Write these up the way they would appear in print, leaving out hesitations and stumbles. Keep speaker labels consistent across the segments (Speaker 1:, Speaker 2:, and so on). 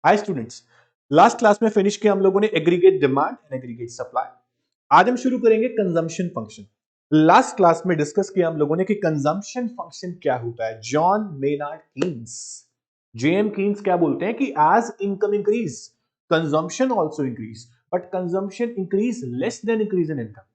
Speaker 1: Hi students, last class में finish किया हम लोगों ने aggregate demand and aggregate supply. आज हम शुरू करेंगे कंजम्पशन फंक्शन। लास्ट क्लास में डिस्कस किया हम लोगों ने कि कंजम्पशन फंक्शन क्या होता है। John Maynard Keynes, JM Keynes क्या बोलते हैं कि as income increase consumption also increase, but consumption increase less than increase in income.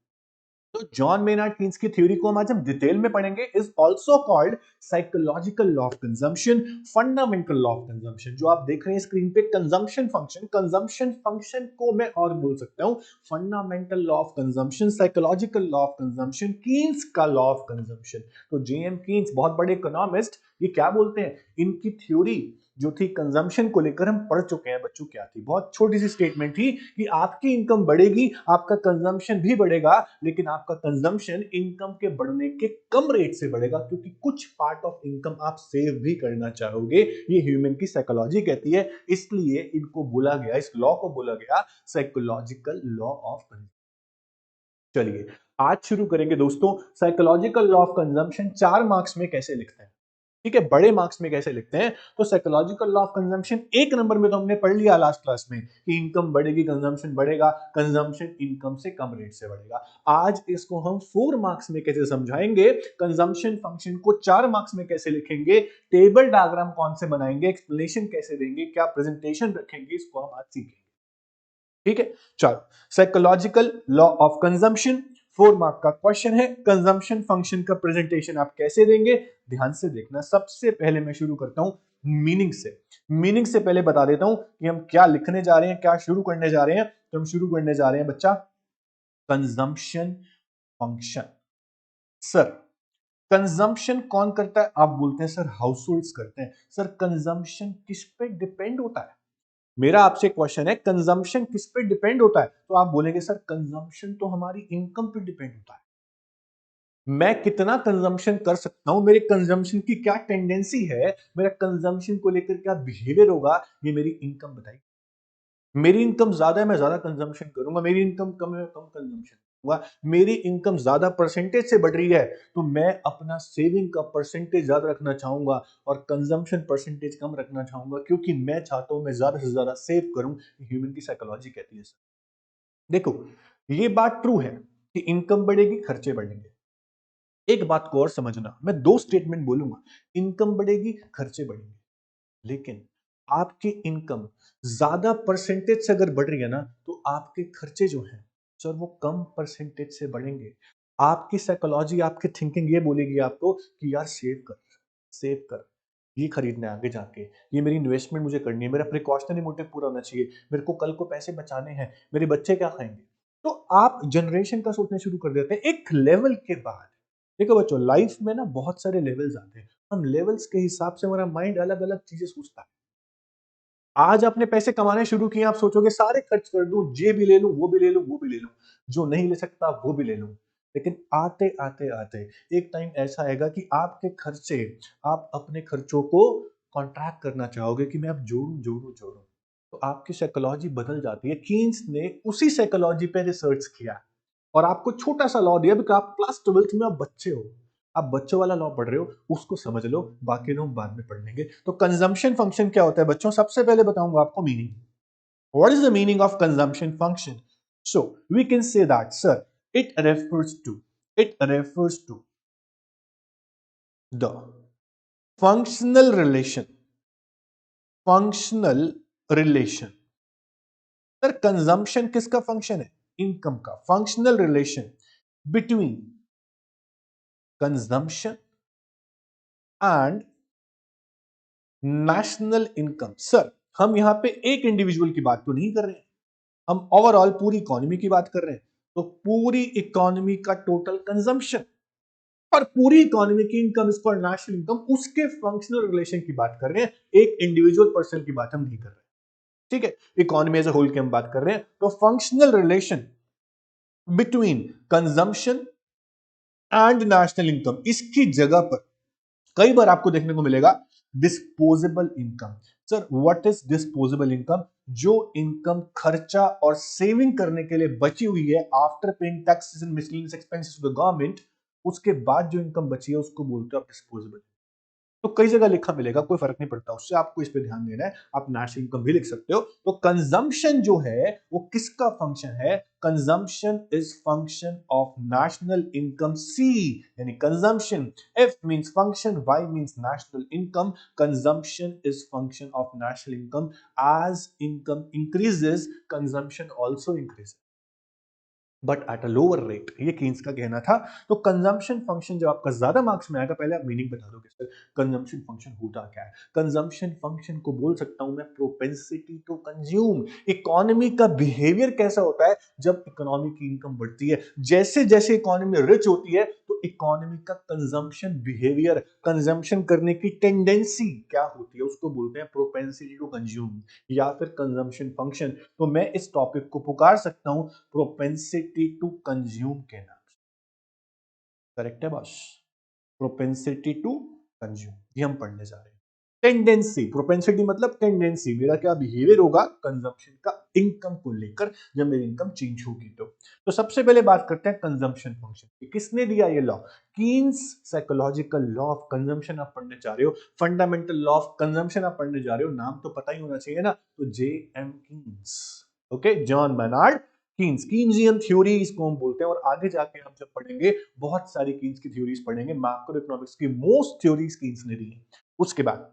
Speaker 1: तो जॉन मेनार्ड कीन्स की थ्योरी को हम आज हम डिटेल में पढ़ेंगे। Is also called psychological law of consumption, fundamental law of consumption. जो आप देख रहे हैं स्क्रीन पे कंजम्पशन फंक्शन को मैं और बोल सकता हूं fundamental law of consumption, psychological law of consumption, Keynes का लॉ ऑफ कंजम्पशन। तो जेएम कीन्स बहुत बड़े इकोनॉमिस्ट, ये क्या बोलते हैं, इनकी थ्योरी जो थी कंजम्पशन को लेकर हम पढ़ चुके हैं बच्चों। क्या थी, बहुत छोटी सी स्टेटमेंट थी कि आपकी इनकम बढ़ेगी, आपका कंजम्पशन भी बढ़ेगा, लेकिन आपका कंजम्पशन इनकम के बढ़ने के कम रेट से बढ़ेगा, क्योंकि कुछ पार्ट ऑफ इनकम आप सेव भी करना चाहोगे। ये ह्यूमन की साइकोलॉजी कहती है, इसलिए इनको बोला गया, इस लॉ को बोला गया साइकोलॉजिकल लॉ ऑफ कंजम्पशन। चलिए आज शुरू करेंगे दोस्तों। Psychological law of consumption 4 marks में कैसे लिखते हैं, ठीक है, बड़े मार्क्स में कैसे लिखते हैं। तो psychological law of consumption 1 number में तो हमने पढ़ लिया लास्ट क्लास में कि इनकम बढ़ेगी कंजम्पशन बढ़ेगा, कंजम्पशन इनकम से कम रेट से बढ़ेगा। आज इसको हम 4 मार्क्स में कैसे समझाएंगे, कंजम्पशन फंक्शन को 4 मार्क्स में कैसे लिखेंगे, टेबल डायग्राम कौन से बनाएंगे, एक्सप्लेनेशन कैसे देंगे, क्या प्रेजेंटेशन रखेंगे, इसको हम आज सीखेंगे। ठीक है, चलो psychological law of consumption 4 mark का क्वेश्चन है। कंजम्पशन फंक्शन का प्रेजेंटेशन आप कैसे देंगे, ध्यान से देखना। सबसे पहले मैं शुरू करता हूं मीनिंग से। मीनिंग से पहले बता देता हूं कि हम क्या लिखने जा रहे हैं, क्या शुरू करने जा रहे हैं। तो हम शुरू करने जा रहे हैं बच्चा, कंजम्पशन फंक्शन। सर कंजम्पशन कौन करता है, आप बोलते हैं सर हाउस होल्ड्स करते हैं। सर कंजम्पशन किस पे डिपेंड होता है, मेरा आपसे क्वेश्चन है कंजम्पशन किस पे डिपेंड होता है। तो आप बोलेंगे सर कंजम्पशन तो हमारी इनकम पे डिपेंड होता है। मैं कितना कंजम्पशन कर सकता हूं, मेरे कंजम्पशन की क्या टेंडेंसी है, मेरा कंजम्पशन को लेकर क्या बिहेवियर होगा, ये मेरी इनकम बताएगी। मेरी इनकम ज्यादा है, मैं ज्यादा कंजम्पशन करूंगा। मेरी इनकम कम है, कम कंजम्पशन करूंगा। मेरी इनकम ज्यादा परसेंटेज से बढ़ रही है, तो मैं अपना सेविंग का परसेंटेज ज्यादा रखना चाहूंगा और कंजम्पशन परसेंटेज कम रखना चाहूंगा, क्योंकि मैं चाहता हूं मैं ज्यादा से ज्यादा सेव करूं। ह्यूमन की साइकोलॉजी कहती है। देखो ये बात ट्रू है कि इनकम बढ़ेगी, खर्चे बढ़ेंगे। एक बात को और समझना, मैं 2 स्टेटमेंट बोलूंगा, इनकम बढ़ेगी, खर्चे बढ़ेंगे। लेकिन आपकी इनकम ज्यादा परसेंटेज से अगर बढ़ रही है ना, तो आपके खर्चे जो हैं सर वो कम परसेंटेज से बढ़ेंगे। आपकी साइकोलॉजी, आपकी थिंकिंग ये बोलेगी आपको कि यार सेव कर, सेव कर, ये खरीदना है आगे जाके, ये मेरी इन्वेस्टमेंट मुझे करनी है, मेरा प्रिकॉशनरी मोटिव पूरा होना चाहिए, मेरे को कल को पैसे बचाने हैं, मेरे बच्चे क्या खाएंगे। तो आप जनरेशन का सोचना शुरू कर देते हैं एक लेवल के बाद। देखो बच्चों, लाइफ में ना बहुत सारे लेवल्स आते हैं, हम लेवल्स के हिसाब से हमारा माइंड अलग अलग चीजें सोचता है। आज आपने पैसे कमाने शुरू किए, आप सोचोगे सारे खर्च कर दूं, ये भी ले लूं, वो भी ले लूं, वो भी ले लूं, जो नहीं ले सकता वो भी ले लूं। लेकिन आते आते आते एक टाइम ऐसा आएगा कि आपके खर्चे, आप अपने खर्चों को कॉन्ट्रैक्ट करना चाहोगे कि मैं अब जोड़ूं जोड़ूं जोड़ूं। तो आपकी साइकोलॉजी बदल जाती है। कीन्स ने उसी साइकोलॉजी पे रिसर्च किया और आपको छोटा सा लॉ दिया, बिकॉज आप क्लास 12th में आप बच्चे हो, आप बच्चों वाला लॉ पढ़ रहे हो, उसको समझ लो, बाकी लोग बाद में पढ़ लेंगे। तो कंजम्पशन फंक्शन क्या होता है बच्चों, सबसे पहले बताऊंगा आपको meaning. What is the meaning of consumption function? So we can say that sir it refers to, it refers to the functional relation, functional relation. Sir consumption किसका फंक्शन है, इनकम का। Functional relation between consumption and national income. Sir हम यहां पे एक individual की बात तो नहीं कर रहे हैं, हम ओवरऑल पूरी इकोनॉमी की बात कर रहे हैं। तो पूरी इकोनॉमी का टोटल कंजम्पशन और पूरी इकोनॉमी की इनकम, इसको नेशनल इनकम, उसके फंक्शनल रिलेशन की बात कर रहे हैं, एक इंडिविजुअल पर्सन की बात हम नहीं कर रहे हैं। ठीक है, इकोनॉमी एज ए होल की हम बात कर रहे हैं। तो functional relation between consumption and national income, इसकी जगह पर कई बार आपको देखने को मिलेगा disposable income. Sir what is disposable income? जो इनकम खर्चा और सेविंग करने के लिए बची हुई है after paying taxes and miscellaneous expenses to the government, उसके बाद जो इनकम बची है उसको बोलते हैं आप डिस्पोजेबल। तो कई जगह लिखा मिलेगा, कोई फर्क नहीं पड़ता उससे, आपको इस पे ध्यान देना है। आप नेशनल इनकम भी लिख सकते हो। तो कंजम्पशन जो है वो किसका फंक्शन है? Consumption is function of national income. C यानी consumption, F means function, Y means national income. Consumption is function of national income. As income increases consumption also increases but at a lower rate, ये Keynes का कहना था। तो consumption function जब आपका ज्यादा marks में आएगा, पहले आप मीनिंग बता दोगे सर कंजम्पशन फंक्शन होता क्या है। कंजम्पशन फंक्शन को बोल सकता हूं मैं प्रोपेंसिटी टू कंज्यूम। इकोनॉमी का बिहेवियर कैसा होता है जब इकोनॉमी की इनकम बढ़ती है। जैसे जैसे इकोनॉमी रिच होती है तो इकोनॉमी का कंजम्पशन बिहेवियर, कंजम्पशन करने की टेंडेंसी क्या होती है, उसको बोलते हैं प्रोपेंसिटी टू कंज्यूम या फिर कंजम्पशन फंक्शन। तो मैं इस टॉपिक को पुकार सकता हूं प्रोपेंसिटी टू कंज्यूम के नाम से। करेक्ट है बॉस? प्रोपेंसिटी टू कंज्यूम ये हम पढ़ने जा रहे हैं। टेंडेंसी, प्रोपेंसिटी मतलब टेंडेंसी, मेरा क्या बिहेवियर होगा कंजम्पशन का इनकम को लेकर जब मेरी इनकम चेंज होगी। तो सबसे पहले बात करते हैं कंजम्पशन फंक्शन। किसने दिया ये law? Keynes psychological law of consumption आप पढ़ने जा रहे हो, फंडामेंटल लॉ ऑफ कंजम्पशन आप पढ़ने जा रहे हो, नाम तो पता ही होना चाहिए ना। तो J M Keynes, okay, John Maynard Keynes, Keynesian theory इसको हम बोलते हैं। और आगे जाके हम जब पढ़ेंगे बहुत सारी कीन्स की थ्योरीज पढ़ेंगे, मैक्रो इकोनॉमिक्स की मोस्ट थ्योरीज कीन्स ने दी है। उसके बाद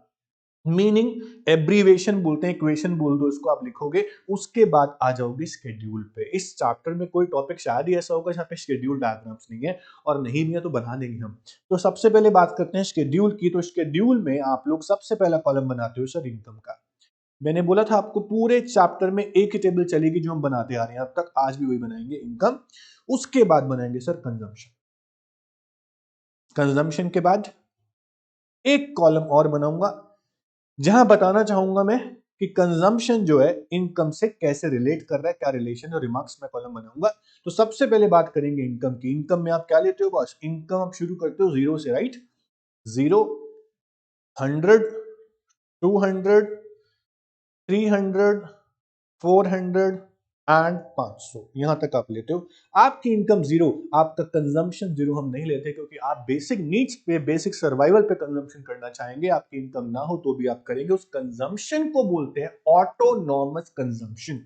Speaker 1: मीनिंग, एब्रीवेशन बोलते हैं, इक्वेशन बोल दो इसको आप लिखोगे। उसके बाद आ जाओगे शेड्यूल पे। इस चैप्टर में कोई टॉपिक शायद ही ऐसा होगा जहां पे शेड्यूल डायग्राम्स नहीं है, और नहीं भी है तो बना देंगे हम। तो सबसे पहले बात करते हैं शेड्यूल की। तो शेड्यूल में आप लोग सबसे पहला कॉलम बनाते हो सर इनकम का। मैंने बोला था आपको पूरे चैप्टर में एक ही टेबल चलेगी जो हम बनाते आ रहे हैं अब तक, आज भी वही बनाएंगे, इनकम। उसके बाद बनाएंगे सर कंजम्पशन। कंजम्पशन के बाद एक कॉलम और बनाऊंगा जहां बताना चाहूंगा मैं कि कंजम्पशन जो है इनकम से कैसे रिलेट कर रहा है, क्या रिलेशन और रिमार्क्स में कॉलम बनाऊंगा। तो सबसे पहले बात करेंगे इनकम की। इनकम में आप क्या लेते हो बॉस? इनकम आप शुरू करते हो जीरो से, राइट? जीरो, 100, 200, 300, 400 एंड 500, यहां तक आप लेते हो। आपकी इनकम जीरो, आपका कंजम्पशन जीरो हम नहीं लेते, क्योंकि आप बेसिक नीड्स पे, बेसिक सर्वाइवल पे कंजम्पशन करना चाहेंगे। आपकी इनकम ना हो तो भी आप करेंगे। उस कंजम्पशन को बोलते हैं autonomous consumption.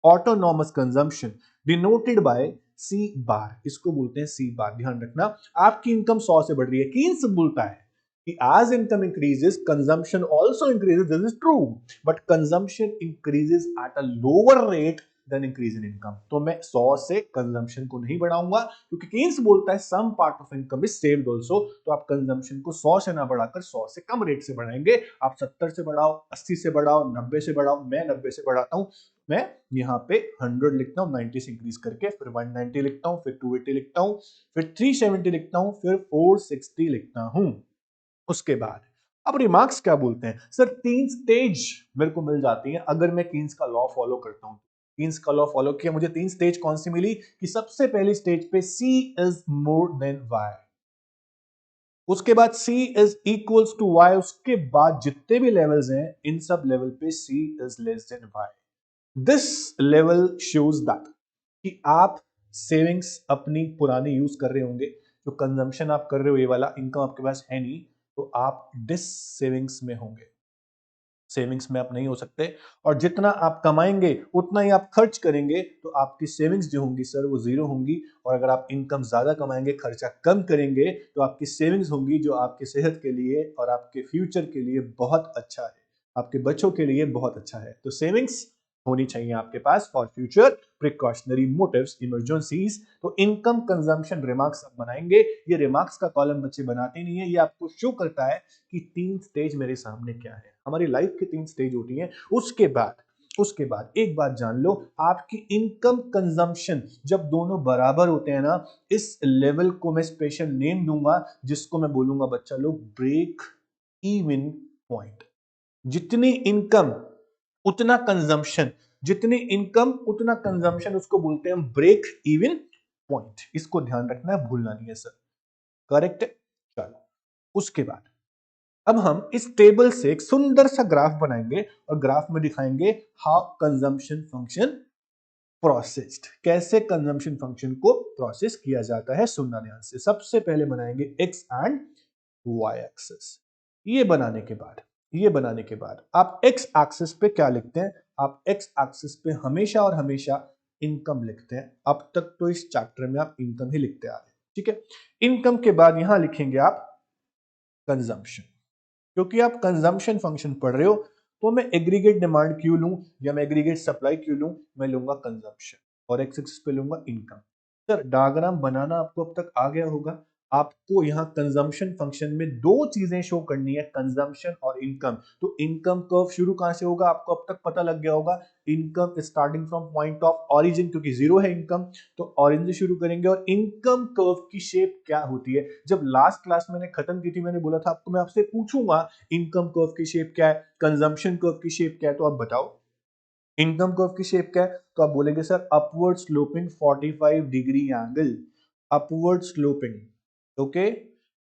Speaker 1: Autonomous consumption denoted by C bar, इसको बोलते हैं सी बार। ध्यान रखना, आपकी इनकम 100 से बढ़ रही है, कीन्स बोलता है कि as income increases consumption also increases. This is true, but consumption increases at a lower rate than increase in income. तो मैं 100 से कंजम्पशन को नहीं बढ़ाऊंगा, क्योंकि केन्स बोलता है some part of income is saved also. तो आप कंजम्पशन को 100 से ना बढ़ाकर 100 से कम रेट से बढ़ाएंगे। आप 70 से बढ़ाओ, 80 से बढ़ाओ, 90 से बढ़ाओ, मैं 90 से बढ़ाता हूं। मैं यहाँ पे 100 लिखता हूँ 90 से इंक्रीज करके, फिर 190 लिखता हूँ, फिर 280 लिखता हूँ, फिर 370 लिखता हूँ, फिर 460 लिखता हूँ। उसके बाद अब रिमार्क्स क्या बोलते हैं सर? 3 स्टेज मेरे को मिल जाती हैं अगर मैं कीन्स का लॉ फॉलो करता हूं। कीन्स का लॉ फॉलो किया, मुझे 3 स्टेज कौन सी मिली कि सबसे पहली स्टेज पे C is more than Y, उसके बाद C is equals to Y, उसके बाद जितने भी लेवल्स हैं इन सब लेवल पे C is less than Y। This level shows that कि आप सेविंग्स अपनी पुरानी यूज कर रहे होंगे। जो कंजम्पशन आप कर रहे हो, ये वाला इनकम आपके पास है नहीं, तो आप डिस सेविंग्स में होंगे। सेविंग्स में आप नहीं हो सकते, और जितना आप कमाएंगे उतना ही आप खर्च करेंगे, तो आपकी सेविंग्स जो होंगी सर वो जीरो होंगी। और अगर आप इनकम ज्यादा कमाएंगे, खर्चा कम करेंगे, तो आपकी सेविंग्स होंगी जो आपकी सेहत के लिए और आपके फ्यूचर के लिए बहुत अच्छा है, आपके बच्चों के लिए बहुत अच्छा है। तो सेविंग्स होनी चाहिए आपके पास for future precautionary motives, emergencies. तो इनकम कंजम्पशन रिमार्क्स आप बनाएंगे। ये रिमार्क्स का कॉलम बच्चे बनाते नहीं है, ये आपको शो करता है कि 3 स्टेज मेरे सामने क्या है। हमारी लाइफ की 3 स्टेज होती हैं। उसके बाद एक बात जान लो, आपकी इनकम कंजम्पशन जब दोनों बराबर होते हैं ना, इस लेवल को मैं स्पेशल नेम दूंगा, जिसको मैं बोलूंगा बच्चा लोग ब्रेक इवन पॉइंट। जितनी इनकम उतना कंजम्पशन, जितनी इनकम उतना कंजम्पशन, उसको बोलते हैं हम ब्रेक इवन पॉइंट। इसको ध्यान रखना है, भूलना नहीं है सर। करेक्ट है? चलो, उसके बाद अब हम इस टेबल से एक सुंदर सा ग्राफ बनाएंगे, और ग्राफ में दिखाएंगे हाउ कंजम्पशन फंक्शन प्रोसेस्ड, कैसे कंजम्पशन फंक्शन को प्रोसेस किया जाता है। सुनना ध्यान से। सबसे पहले बनाएंगे एक्स एंड वाई एक्सिस। ये बनाने के बाद आप एक्स एक्सिस पे क्या लिखते हैं? आप एक्स एक्सिस पे हमेशा और हमेशा इनकम लिखते हैं। अब तक तो इस चैप्टर में आप इनकम ही लिखते आ रहे हैं, ठीक है। इनकम के बाद यहां लिखेंगे आप कंजम्पशन, क्योंकि आप कंजम्पशन फंक्शन पढ़ रहे हो, तो मैं एग्रीगेट डिमांड क्यों लूं या मैं एग्रीगेट सप्लाई क्यों लूं? मैं लूंगा कंजम्पशन और एक्स एक्सिस पे लूंगा इनकम। सर डायग्राम बनाना आपको अब तक आ गया होगा। आपको यहाँ कंजम्पशन फंक्शन में दो चीजें शो करनी है, कंजम्पशन और इनकम। तो इनकम कर्व शुरू कहां से होगा? आपको अब तक पता लग गया होगा, income starting from point of origin, क्योंकि जीरो है इनकम, तो ऑरिजिन से शुरू करेंगे। और इनकम कर्व की शेप क्या होती है? जब लास्ट क्लास मैंने खत्म की थी, मैंने बोला था आपको मैं आपसे पूछूंगा इनकम कर्व की शेप क्या है, कंजम्पशन कर्व की शेप क्या है, तो आप बताओ इनकम कर्व की शेप क्या है? तो आप बोलेंगे sir upward sloping 45 degree angle, upward sloping, okay.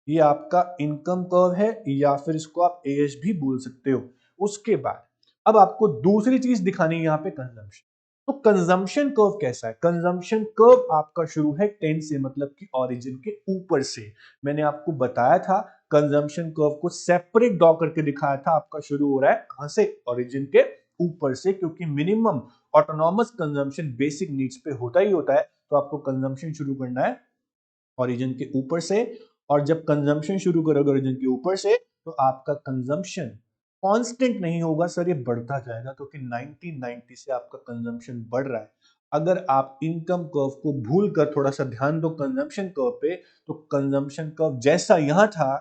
Speaker 1: ये आपका इनकम कर्व है, या फिर इसको आप एएस भी बोल सकते हो। उसके बाद अब आपको दूसरी चीज दिखानी है यहाँ पे, कंजम्पशन। तो कंजम्पशन कर्व कैसा है? कंजम्पशन कर्व आपका शुरू है 10 से, मतलब कि ओरिजिन के ऊपर से। मैंने आपको बताया था कंजम्पशन कर्व को सेपरेट ड्रॉ करके दिखाया था। आपका शुरू हो रहा है कहां से? ओरिजिन के ऊपर से, क्योंकि minimum autonomous consumption basic needs पे होता ही होता है। तो आपको कंजम्पशन शुरू करना है ओरिजिन के ऊपर से, और जब कंजम्पशन शुरू करोगे ओरिजिन के ऊपर से, तो आपका कंजम्पशन कांस्टेंट नहीं होगा सर, ये बढ़ता जाएगा, क्योंकि 1990 से आपका कंजम्पशन बढ़ रहा है। अगर आप इनकम कर्व को भूल कर थोड़ा सा ध्यान दो कंजम्पशन कर्व पे, तो कंजम्पशन कर्व जैसा यहां था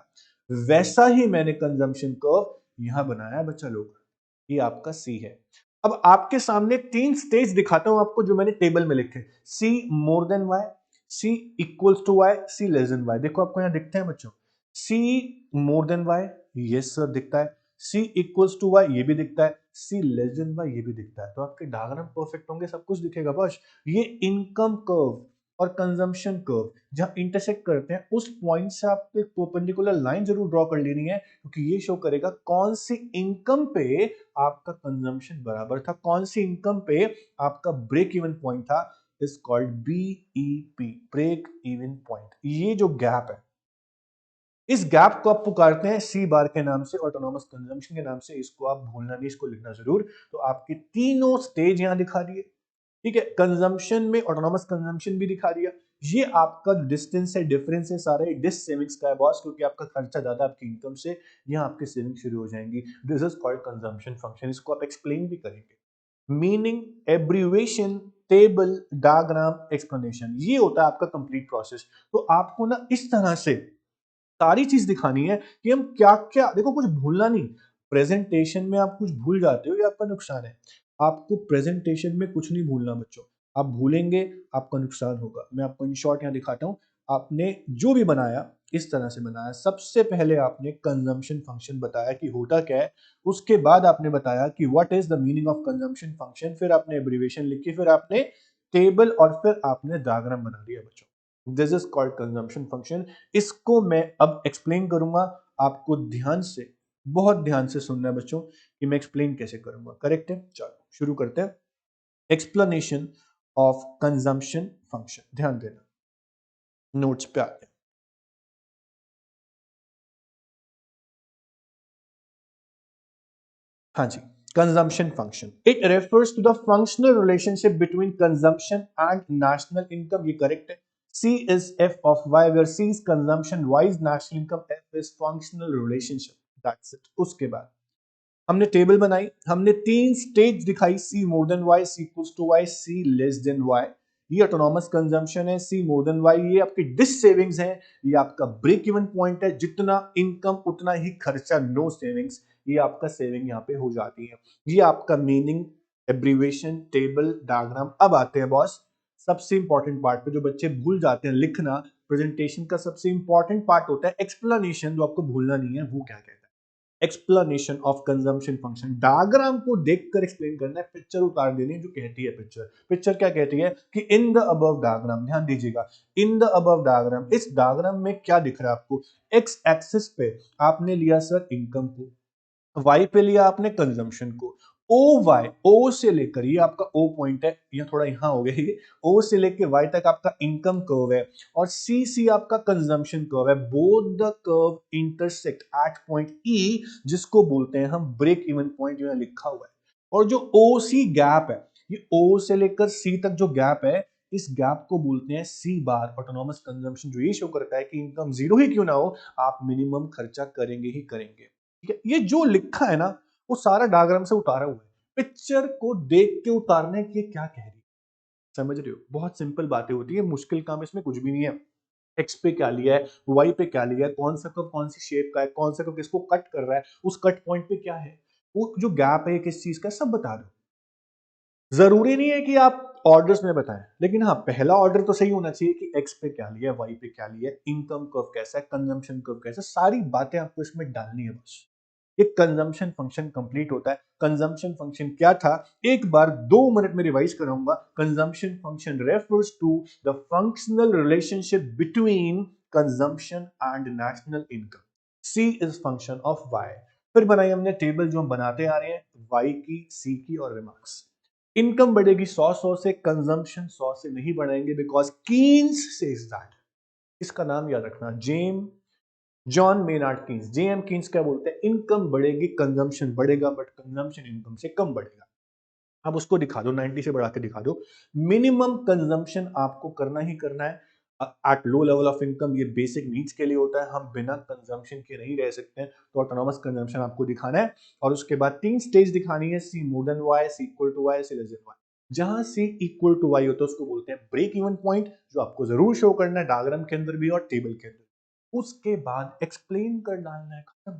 Speaker 1: वैसा ही मैंने कंजम्पशन कर्व यहां बनाया है बच्चा लोग। ये आपका सी है। अब आपके सामने तीन स्टेज दिखाता हूं आपको, जो मैंने टेबल में लिखे। C more than Y, C equals to Y, C less than Y. देखो आपको यहां दिखते हैं बच्चों, C more than Y, yes sir दिखता है। सी इक्वल्स टू वाई, ये भी दिखता है। सी लेस देन वाई, ये भी दिखता है। तो आपके डायग्राम परफेक्ट होंगे, सब कुछ दिखेगा बस। ये इनकम कर्व और कंजम्पशन कर्व जहां इंटरसेक्ट करते हैं, उस पॉइंट से आपको एक परपेंडिकुलर लाइन जरूर ड्रॉ कर लेनी है, क्योंकि ये शो करेगा कौन सी इनकम पे आपका कंजम्पशन बराबर था, कौन सी इनकम पे आपका ब्रेक इवन पॉइंट था। Is called BEP, break even point. ये जो गैप है, इस गैप को आप पुकारते हैं सी बार के नाम से, ऑटोनॉमस कंजम्पशन के नाम से। इसको आप भूलना नहीं, इसको लिखना जरूर। तो आपके तीनों स्टेज यहां दिखा दिए, ठीक है। कंजम्पशन में ऑटोनॉमस कंजम्पशन भी दिखा दिया। ये आपका डिस्टेंस है, डिफरेंस है, सारा डिस सेविंग्स का है बॉस, क्योंकि आपका खर्चा ज्यादा आपकी इनकम से, यहाँ आपकी सेविंग शुरू हो जाएंगी। This is called consumption function. इसको आप एक्सप्लेन भी करेंगे। Meaning, abbreviation, table, diagram, explanation, ये होता है आपका कंप्लीट प्रोसेस। तो आपको ना इस तरह से सारी चीज दिखानी है कि हम क्या क्या, देखो कुछ भूलना नहीं। प्रेजेंटेशन में आप कुछ भूल जाते हो, ये आपका नुकसान है। आपको प्रेजेंटेशन में कुछ नहीं भूलना बच्चों, आप भूलेंगे आपका नुकसान होगा। मैं आपको इन शॉर्ट यहाँ दिखाता हूँ। आपने जो भी बनाया इस तरह से बनाया। सबसे पहले आपने कंजम्पशन फंक्शन बताया कि होता क्या है, उसके बाद आपने बताया कि what is the meaning of consumption function, फिर आपने एब्रीविएशन लिखी, फिर आपने टेबल, और फिर आपने डायग्राम बना दिया बच्चों। This is called consumption function. इसको मैं अब एक्सप्लेन करूंगा। आपको ध्यान से, बहुत ध्यान से सुनना है बच्चों कि मैं एक्सप्लेन कैसे करूंगा। करेक्ट है, चलो शुरू करते हैं। एक्सप्लेनेशन ऑफ कंजम्पशन फंक्शन, ध्यान देना, नोट्स पे आते हैं। हाँ जी, consumption function, it refers to the functional relationship between consumption and national income. ये करेक्ट है। C is f of y, where C is consumption, y is national income, f is functional relationship. That's it. उसके बाद हमने table बनाई, हमने तीन stage दिखाई, C more than Y, C equals to Y, C less than Y. ये autonomous consumption है। C more than Y ये आपकी डिस सेविंग्स है, ये आपका ब्रेक इवन पॉइंट है। जितना इनकम उतना ही खर्चा, नो सेविंग्स, ये आपका सेविंग यहाँ पे हो जाती है। ये आपका मीनिंग, एब्रीवेशन, टेबल, डायग्राम। अब आते हैं बॉस सबसे इंपॉर्टेंट पार्ट पे, जो बच्चे भूल जाते हैं लिखना। प्रेजेंटेशन का सबसे इंपॉर्टेंट पार्ट होता है एक्सप्लेनेशन, जो आपको भूलना नहीं है। वो क्या कहता है? Explanation of consumption function. Diagram को देखकर एक्सप्लेन करना है, पिक्चर उतार देनी है जो कहती है पिक्चर। पिक्चर क्या कहती है कि इन द अबव डायग्राम, ध्यान दीजिएगा, इन द अबव डायग्राम, इस डायग्राम में क्या दिख रहा है आपको? एक्स एक्सिस पे आपने लिया सर इनकम को, वाई पे लिया आपने कंजम्पशन को, ओ वाई, ओ से लेकर, ये आपका ओ पॉइंट है, ये थोड़ा यहां हो गया, ये ओ से लेकर वाई तक आपका इनकम कर्व है, और सी आपका कंजम्पशन कर्व है। Both the curve intersect at point ई, जिसको बोलते हैं हम ब्रेक इवन पॉइंट, जो लिखा हुआ है। और जो ओ सी गैप है, ये ओ से लेकर सी तक जो गैप है, इस गैप को बोलते हैं सी बार, ऑटोनॉमस कंजम्पशन, जो ये शो करता है कि इनकम जीरो ही क्यों ना हो, आप मिनिमम खर्चा करेंगे ही करेंगे। ठीक है, ये जो लिखा है ना, वो सारा डायग्राम से उतारा हुआ है। पिक्चर को देख के उतारने की क्या कह रही है, समझ रहे हो? बहुत सिंपल बातें होती है, मुश्किल काम इसमें कुछ भी नहीं है। एक्स पे क्या लिया है, वाई पे क्या लिया है, कौन सा कर्व कौन सी शेप का है, कौन सा कर्व किसको कट कर रहा है, उस कट पॉइंट पे क्या है, वो जो गैप है किस चीज का, सब बता दो। जरूरी नहीं है कि आप ऑर्डर्स में बताएं, लेकिन हाँ, पहला ऑर्डर तो सही होना चाहिए कि एक्स पे क्या लिया है, वाई पे क्या लिया है, इनकम कर्व कैसा है, कंजम्पशन कर्व कैसा है, सारी बातें आपको इसमें डालनी है बस। ये कंजम्पशन फंक्शन कंप्लीट होता है। कंजम्पशन फंक्शन क्या था, एक बार 2 मिनट में रिवाइज कराऊंगा। Consumption function refers to the functional relationship between consumption and national income. C is function of Y. फिर बनाई हमने टेबल जो हम बनाते आ रहे हैं, वाई की, सी की और रिमार्क्स। इनकम बढ़ेगी 100 से, कंजम्पशन 100 से नहीं बढ़ाएंगे, बिकॉज कीन्स सेज दैट। इसका नाम याद रखना, John Maynard Keynes, JM Keynes क्या बोलते हैं, इनकम बढ़ेगी कंजम्पशन बढ़ेगा, बट कंजम्पशन इनकम से कम बढ़ेगा। अब उसको दिखा दो, 90 से बढ़ा के दिखा दो। मिनिमम कंजम्पशन आपको करना ही करना है at low level of income. ये बेसिक नीड्स के लिए होता है, हम बिना कंजम्पशन के नहीं रह सकते हैं, तो ऑटोनॉमस कंजम्पशन आपको दिखाना है। और उसके बाद 3 स्टेज दिखानी है, C more than Y, C equal to Y, C less than Y. जहां सी इक्वल टू वाई होता है उसको बोलते हैं ब्रेक इवन पॉइंट, जो आपको जरूर शो करना है डायग्राम के अंदर भी और टेबल के अंदर। उसके बाद एक्सप्लेन कर डालना है, खत्म।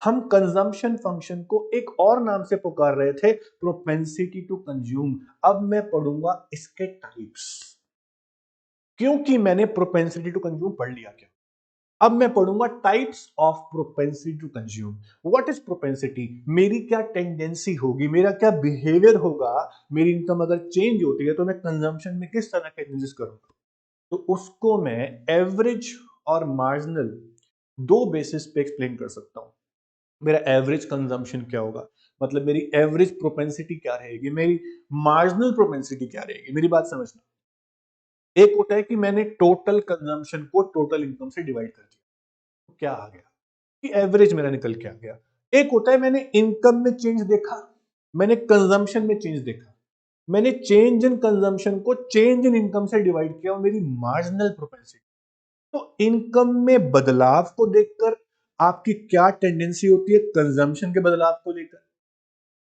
Speaker 1: हम कंजम्पशन फंक्शन को एक और नाम से पुकार रहे थे, प्रोपेंसिटी टू कंज्यूम। अब मैं पढ़ूंगा इसके टाइप्स, क्योंकि मैंने प्रोपेंसिटी टू कंज्यूम पढ़ लिया। क्या, अब मैं पढ़ूंगा types of propensity to consume. What is propensity, मेरी क्या टेंडेंसी होगी, मेरा क्या बिहेवियर होगा, मेरी इनकम अगर चेंज होती है तो मैं कंजम्पशन में किस तरह के चेंजेस करूंगा। तो उसको मैं एवरेज और मार्जिनल, दो बेसिस पे एक्सप्लेन कर सकता हूं। मेरा एवरेज कंजम्पशन क्या होगा, मतलब मेरी एवरेज प्रोपेंसिटी क्या रहेगी, मेरी मार्जिनल प्रोपेंसिटी क्या रहेगी। मेरी बात समझना, एक होता है कि मैंने टोटल कंजम्पशन को टोटल इनकम से डिवाइड कर दिया, तो क्या आ गया कि एवरेज मेरा निकल के आ गया। एक होता है मैंने इनकम में चेंज देखा, मैंने कंजम्पशन में चेंज देखा, मैंने चेंज इन कंजम्पशन को चेंज इन इनकम से डिवाइड किया, और मेरी मार्जिनल प्रोपेंसिटी। तो इनकम में बदलाव को देखकर आपकी क्या टेंडेंसी होती है कंजम्पशन के बदलाव को लेकर,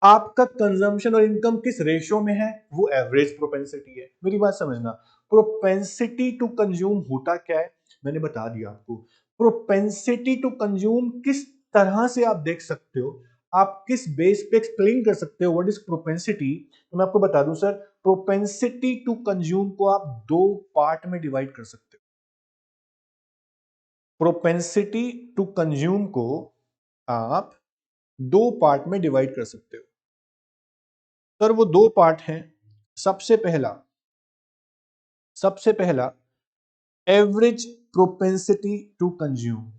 Speaker 1: आपका कंजम्पशन और इनकम किस रेशियो में है, वो एवरेज प्रोपेंसिटी है। मेरी बात समझना, प्रोपेंसिटी टू कंज्यूम होता क्या है, मैंने बता दिया आपको। प्रोपेंसिटी टू कंज्यूम किस तरह से आप देख सकते हो, आप किस बेस पे एक्सप्लेन कर सकते हो व्हाट इज प्रोपेंसिटी, तो मैं आपको बता दूं सर, प्रोपेंसिटी टू कंज्यूम को आप 2 पार्ट में डिवाइड कर सकते हो। प्रोपेंसिटी टू कंज्यूम को आप 2 पार्ट में डिवाइड कर सकते हो। सर वो 2 पार्ट हैं, सबसे पहला, average propensity to consume.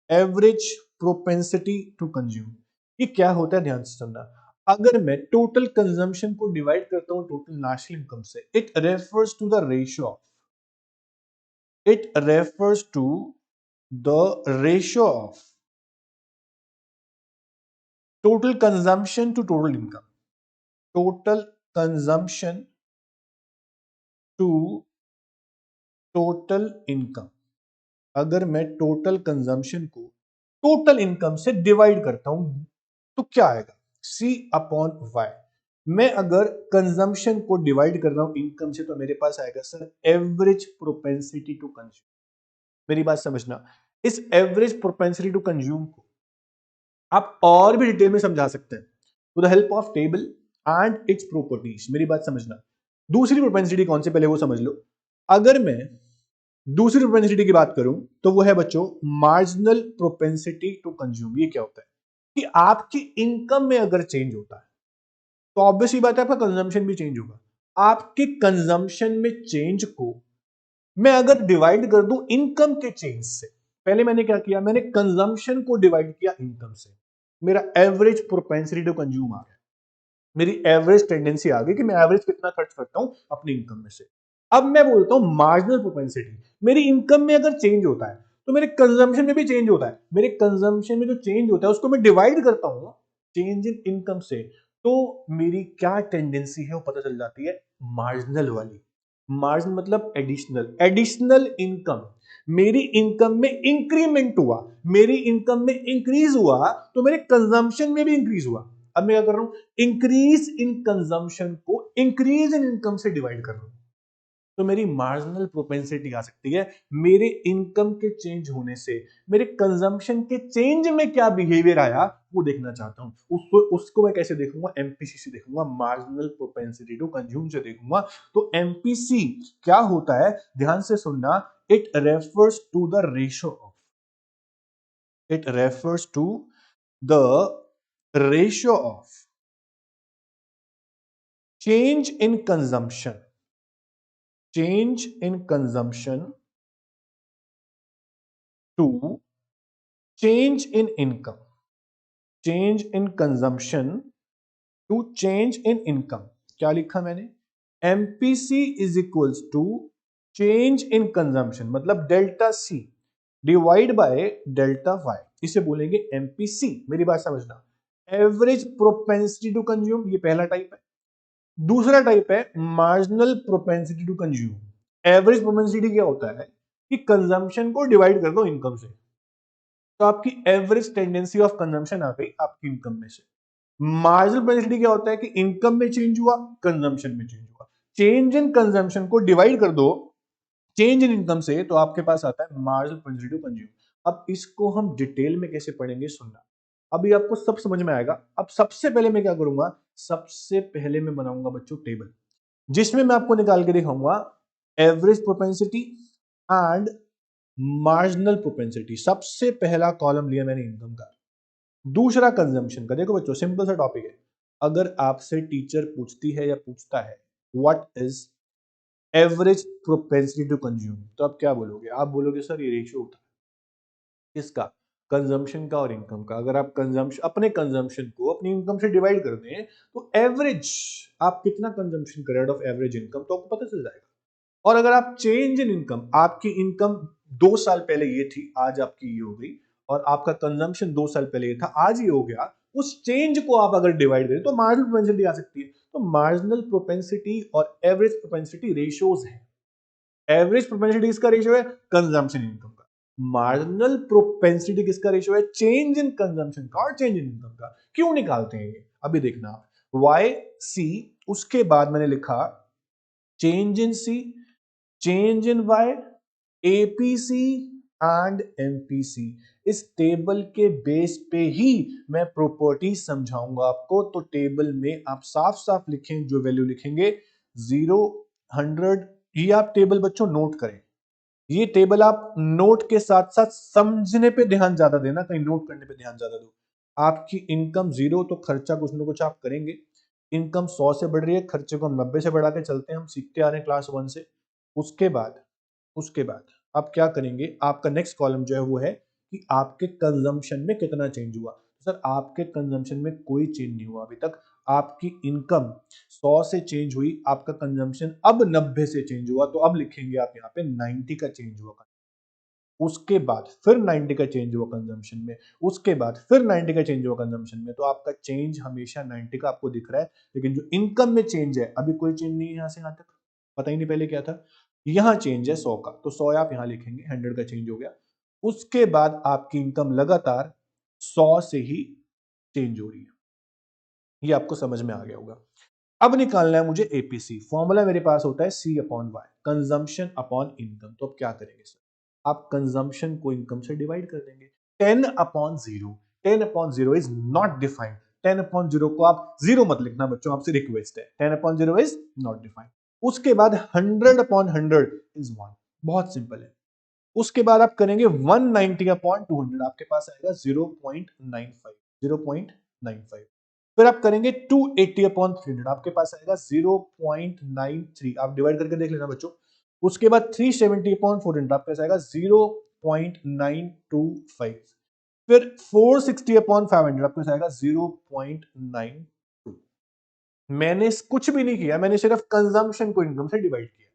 Speaker 1: Average propensity to consume, ये क्या होता है ध्यान से सुनना। अगर मैं टोटल कंजम्पशन को डिवाइड करता हूं टोटल नेशनल इनकम से, it refers to the ratio of total consumption to total income. Total consumption to total income. अगर मैं टोटल कंजम्पशन को टोटल इनकम से डिवाइड करता हूं तो क्या आएगा, सी अपॉन वाई। मैं अगर कंजम्पशन को डिवाइड कर रहा हूं इनकम से, तो मेरे पास आएगा sir average propensity to consume. मेरी बात समझना, इस एवरेज प्रोपेंसिटी टू कंज्यूम को आप और भी डिटेल में समझा सकते हैं with the help of table and its properties. मेरी बात समझना, दूसरी प्रोपेंसिटी कौन सी, पहले वो समझ लो। अगर मैं दूसरी प्रोपेंसिटी की बात करूं तो वो है बच्चों मार्जिनल प्रोपेंसिटी टू कंज्यूम। ये क्या होता है कि आपकी इनकम में अगर चेंज होता है तो ऑब्वियस ही बात है आपका कंजम्पशन भी चेंज होगा। आपके कंजम्पशन में चेंज को मैं अगर डिवाइड कर दूं इनकम के चेंज से, पहले मैंने क्या किया, मैंने कंजम्पशन को डिवाइड किया इनकम से, मेरा एवरेज प्रोपेंसिटी टू कंज्यूम आ गया। मेरी एवरेज टेंडेंसी आ गई कि मैं एवरेज कितना खर्च करता हूं अपनी इनकम में से। अब मैं बोलता हूं मार्जिनल प्रोपेंसिटी, मेरी इनकम में अगर चेंज होता है तो मेरे कंजम्पशन में भी चेंज होता है। मेरे कंजम्पशन में जो चेंज होता है उसको मैं डिवाइड करता हूं चेंज इन इनकम से, तो मेरी क्या टेंडेंसी है वो पता चल जाती है, मार्जिनल वाली। मार्जिन मतलब एडिशनल, एडिशनल इनकम। मेरी इनकम में इंक्रीमेंट हुआ, मेरी इनकम में इंक्रीज हुआ, तो मेरे कंजम्पशन में भी इंक्रीज हुआ। अब मैं क्या कर रहा हूं, इंक्रीज इन कंजम्पशन को इंक्रीज इन इनकम से डिवाइड कर रहा हूं, तो मेरी मार्जिनल प्रोपेंसिटी आ सकती है मेरे इनकम के चेंज होने से मेरे कंजम्पशन के चेंज में क्या बिहेवियर आया वो देखना चाहता हूं। उसको मैं कैसे देखूंगा, एमपीसी से देखूंगा, मार्जिनल प्रोपेंसिटी टू कंज्यूम से देखूंगा। तो एमपीसी क्या होता है, ध्यान से सुनना, it refers to the ratio of, it refers to the ratio of change in consumption, change in consumption to change in income, change in consumption to change in income। क्या लिखा मैंने, MPC is equals to change in consumption, मतलब delta C divide by delta Y, इसे बोलेंगे MPC. मेरी बात समझना, average propensity to consume, ये पहला टाइप है। दूसरा टाइप है marginal propensity to consume. Average propensity क्या होता है कि कंजम्पशन को डिवाइड कर दो इनकम से, तो आपकी एवरेज टेंडेंसी ऑफ कंजम्पशन आ गई आपकी इनकम में से। मार्जिनल प्रोपेंसिटी क्या होता है कि इनकम में चेंज हुआ, कंजम्पशन में चेंज हुआ, चेंज इन कंजम्पशन को डिवाइड कर दो चेंज इन इनकम से, तो आपके पास आता है मार्जिनल प्रोपेंसिटी टू कंज्यूम। अब इसको हम डिटेल में कैसे पढ़ेंगे सुनना, अभी आपको सब समझ में आएगा। अब सबसे पहले मैं क्या करूंगा, सबसे पहले मैं बनाऊंगा बच्चों टेबल, जिसमें मैं आपको निकाल के दिखाऊंगा average propensity and marginal propensity. सबसे पहला कॉलम लिया मैंने इनकम का, दूसरा कंजम्पशन का। देखो बच्चों सिंपल सा टॉपिक है, अगर आपसे टीचर पूछती है या पूछता है what is average propensity to consume, तो आप क्या बोलोगे, आप बोलोगे सर ये रेशियो होता है किसका, कंजम्पशन का और इनकम का। अगर आप कंजम्पशन, अपने कंजम्पशन को अपनी इनकम से डिवाइड कर दें तो एवरेज आप कितना कंजम्पशन करें आउट ऑफ एवरेज इनकम, तो आपको पता चल जाएगा। और अगर आप चेंज इन इनकम, आपकी इनकम 2 साल पहले ये थी, आज आपकी ये हो गई, और आपका कंजम्पशन 2 साल पहले ये था, आज ये हो गया, उस चेंज को आप अगर डिवाइड करें तो मार्जिनल प्रोपेंसिटी आ सकती है। तो मार्जिनल प्रोपेंसिटी और एवरेज प्रोपेंसिटी रेशियोज है। एवरेज प्रोपेंसिटी किसका रेशियो है, कंजम्पशन इनकम का। मार्जिनल प्रोपेंसिटी किसका रेशियो है, चेंज इन कंजम्पशन का और चेंज इन इनकम का। क्यों निकालते हैं ये, अभी देखना आप, वाई सी, उसके बाद मैंने लिखा change in C, change in Y, APC and MPC. इस टेबल के बेस पे ही मैं प्रॉपर्टी समझाऊंगा आपको। तो टेबल में आप साफ साफ लिखें, जो वैल्यू लिखेंगे 0, 100, ये आप टेबल बच्चों नोट करें। ये टेबल आप नोट के साथ साथ समझने पे ध्यान ज्यादा देना, कहीं नोट करने पे ध्यान ज्यादा दो। आपकी इनकम 0 तो खर्चा कुछ ना कुछ आप करेंगे। इनकम 100 से बढ़ रही है, खर्चे को हम 90 से बढ़ा के चलते हैं, हम सीखते आ रहे हैं क्लास 1 से। उसके बाद, उसके बाद आप क्या करेंगे, आपका नेक्स्ट कॉलम जो है वो है कि आपके कंजम्पशन में कितना चेंज हुआ। सर आपके कंजम्पशन में कोई चेंज नहीं हुआ अभी तक, आपकी इनकम 100 से चेंज हुई, आपका कंजम्पशन अब 90 से चेंज हुआ, तो अब लिखेंगे आप यहाँ पे 90 का चेंज हुआ। उसके बाद फिर 90 का चेंज हुआ कंजम्पशन में, उसके बाद फिर 90 का चेंज हुआ कंजम्पशन में, तो आपका चेंज हमेशा 90 का आपको दिख रहा है। लेकिन जो इनकम में चेंज है, अभी कोई चेंज नहीं है यहाँ से यहाँ तक, पता ही नहीं पहले क्या था। यहाँ चेंज है 100 का, तो 100 आप यहाँ लिखेंगे, 100 का चेंज हो गया। उसके बाद आपकी इनकम लगातार 100 से ही चेंज हो रही है। ये आपको समझ में आ गया होगा। अब निकालना है मुझे एपीसी। फॉर्मूला मेरे पास होता है C upon Y, consumption upon income. तो अब क्या करेंगे सर, आप कंजम्पशन को इनकम से डिवाइड कर देंगे। 10 upon 0, 10 upon 0 is not defined. 10 upon 0 को आप 0 मत लिखना बच्चों, आपसे रिक्वेस्ट है, 10 अपॉन 0 इज नॉट डिफाइंड। उसके बाद 100 अपॉन 100 इज 1, बहुत सिंपल है। उसके बाद आप करेंगे 190 अपॉन 200, आपके पास आएगा 0.95, 0.95। फिर आप करेंगे 280 अपॉन 300, आपके पास आएगा 0.93। आप डिवाइड करके देख लेना बच्चों। उसके बाद 370 अपॉन 400, आपके पास आएगा 0.925। फिर 460 अपॉन 500, आपके पास आएगा 0.92। मैंने कुछ भी नहीं किया, मैंने सिर्फ कंजम्पशन को इनकम से डिवाइड किया।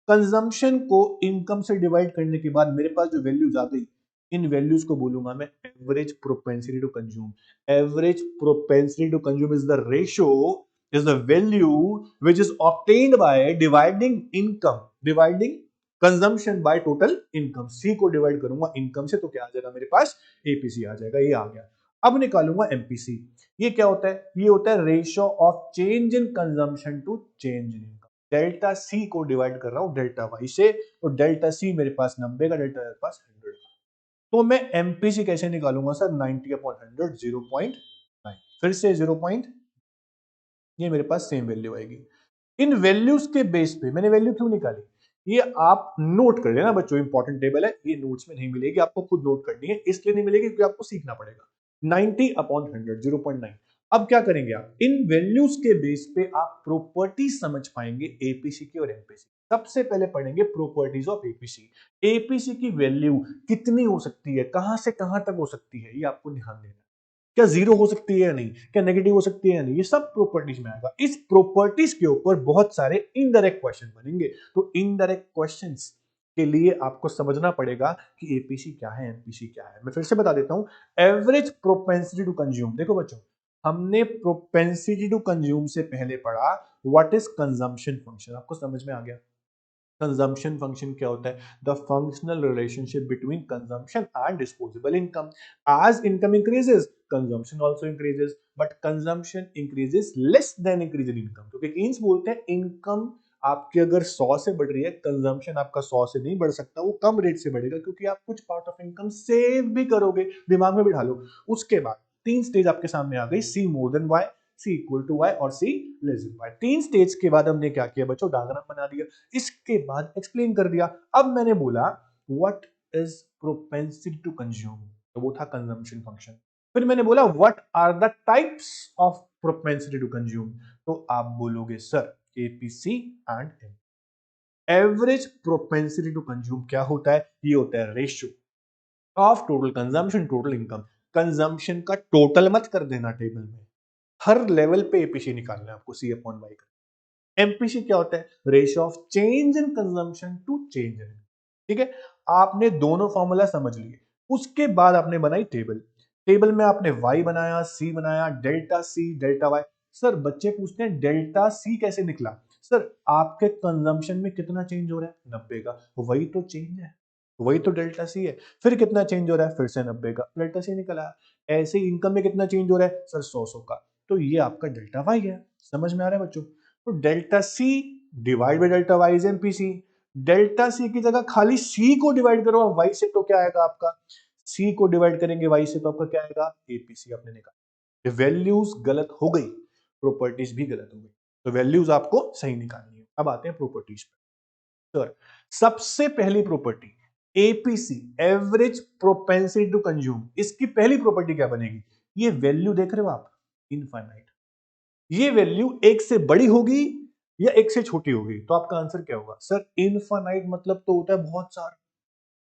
Speaker 1: कंजम्पशन को इनकम से डिवाइड करने के बाद मेरे पास जो वैल्यूज आ गई, इन वैल्यूज को बोलूंगा मैं average propensity to consume. Average propensity to consume is the ratio, is the value which is obtained by dividing consumption by total income. C को डिवाइड करूंगा इनकम से तो क्या आ जाएगा मेरे पास, एपीसी आ जाएगा। ये आ गया। अब निकालूंगा एमपीसी। ये क्या होता है, ये होता है ratio of change in consumption to change in income. Delta C को डिवाइड कर रहा हूं डेल्टा वाई से, तो डेल्टा सी मेरे पास 90 का, डेल्टा मेरे पास 100 का। तो मैं एमपीसी कैसे निकालूंगा सर, 90 अपॉन 100 0.9, फिर से 0. ये मेरे पास सेम वैल्यू आएगी। इन वैल्यूज के बेस पे मैंने वैल्यू क्यों निकाली, ये आप नोट कर लेना बच्चों, इंपॉर्टेंट टेबल है, ये नोट्स में नहीं मिलेगी, आपको खुद नोट करनी है। इसलिए नहीं मिलेगी क्योंकि आपको सीखना पड़ेगा। 90 अपॉन 100 0.9। अब क्या करेंगे आप, इन वैल्यूज के बेस पे आप प्रॉपर्टी समझ पाएंगे एपीसी की और एमपीसी। सबसे पहले पढ़ेंगे प्रॉपर्टीज ऑफ एपीसी। एपीसी की वैल्यू कितनी हो सकती है, कहां से कहां तक हो सकती है, ये आपको ध्यान देना है। क्या जीरो हो सकती है या नहीं, क्या नेगेटिव हो सकती है या नहीं, ये सब प्रॉपर्टीज में आएगा। इस प्रॉपर्टीज के ऊपर बहुत सारे इनडायरेक्ट क्वेश्चन बनेंगे। तो इनडायरेक्ट क्वेश्चंस के लिए आपको समझना पड़ेगा कि एपीसी क्या है, एमपीसी क्या है। मैं फिर से बता देता हूं, एवरेज प्रोपेंसिटी टू कंज्यूम। देखो बच्चों, हमने प्रोपेंसिटी टू कंज्यूम से पहले पढ़ा व्हाट इज कंजम्पशन फंक्शन, आपको समझ में आ गया। कंजम्पशन फंक्शन क्या होता है, the functional relationship between consumption and disposable income. As income increases consumption also increases, but consumption increases less than increase in income. क्योंकि केन्स बोलते हैं इनकम आपकी अगर 100 से बढ़ रही है, कंजम्पशन आपका 100 से नहीं बढ़ सकता, वो कम रेट से बढ़ेगा क्योंकि आप कुछ पार्ट ऑफ इनकम सेव भी करोगे। दिमाग में बिठा लो। उसके बाद तीन स्टेज आपके सामने आ गई, C more than Y, C equal to Y और सी लेस देन वाई। तीन स्टेज के बाद हमने क्या किया बच्चों, डायग्राम बना दिया, इसके बाद एक्सप्लेन कर दिया। अब मैंने बोला what is propensity to consume, तो वो था कंजम्पशन फंक्शन। फिर मैंने बोला what are the types of propensity to consume, तो आप बोलोगे sir APC and M. Average propensity to consume क्या होता है, ये होता है ratio of total consumption total income. Consumption का टोटल मत कर देना टेबल में, हर लेवल पे एपीसी निकालना है आपको, सी अपॉन वाई का। एमपीसी क्या होता है, ratio of change in consumption to change in. ठीक है, आपने दोनों फॉर्मूला समझ लिए। उसके बाद आपने बनाई टेबल। टेबल में आपने वाई बनाया, सी बनाया, delta C delta Y. Sir बच्चे पूछते हैं डेल्टा सी कैसे निकला, सर आपके कंजम्पशन में कितना चेंज हो रहा है, 90 का, वही तो चेंज है, वही तो डेल्टा सी है। फिर कितना चेंज हो रहा है, फिर से 90 का, डेल्टा सी निकला। ऐसे इनकम में कितना चेंज हो रहा है सर, 100 का, तो ये आपका डेल्टा वाई है। समझ में आ रहा है बच्चों, तो delta C divide by delta Y is MPC. Delta C की जगह खाली सी को डिवाइड करो वाई से, तो क्या आएगा आपका, सी को डिवाइड करेंगे वाई से तो आपका क्या आएगा, एपीसी। आपने निकाला, वैल्यूज गलत हो गई, प्रॉपर्टीज भी गलत हो गई, तो वैल्यूज आपको सही निकालनी है। अब आते हैं प्रॉपर्टीज पे। सर सबसे पहली property APC, average propensity to consume, इसकी पहली प्रॉपर्टी क्या बनेगी, ये वैल्यू देख रहे हो आप, इनफाइनाइट। ये वैल्यू एक से बड़ी होगी या एक से छोटी होगी, तो आपका आंसर क्या होगा सर, इनफाइनाइट मतलब तो होता है बहुत सारा,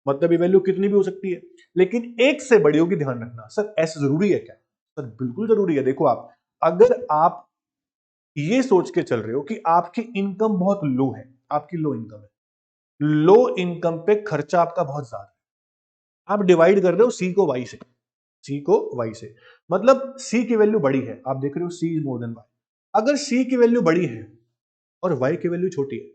Speaker 1: मतलब ये वैल्यू कितनी भी हो सकती है, लेकिन एक से बड़ी होगी। ध्यान रखना सर, ऐसा जरूरी है क्या, सर बिल्कुल जरूरी है। देखो आप, अगर आप ये सोच के चल रहे हो कि आपकी इनकम बहुत लो है, आपकी लो इनकम है, लो इनकम पे खर्चा आपका बहुत ज्यादा है, आप डिवाइड कर रहे हो सी को वाई से, सी को वाई से, मतलब सी की वैल्यू बड़ी है, आप देख रहे हो सी इज मोर देन वाई। अगर सी की वैल्यू बड़ी है और वाई की वैल्यू छोटी है,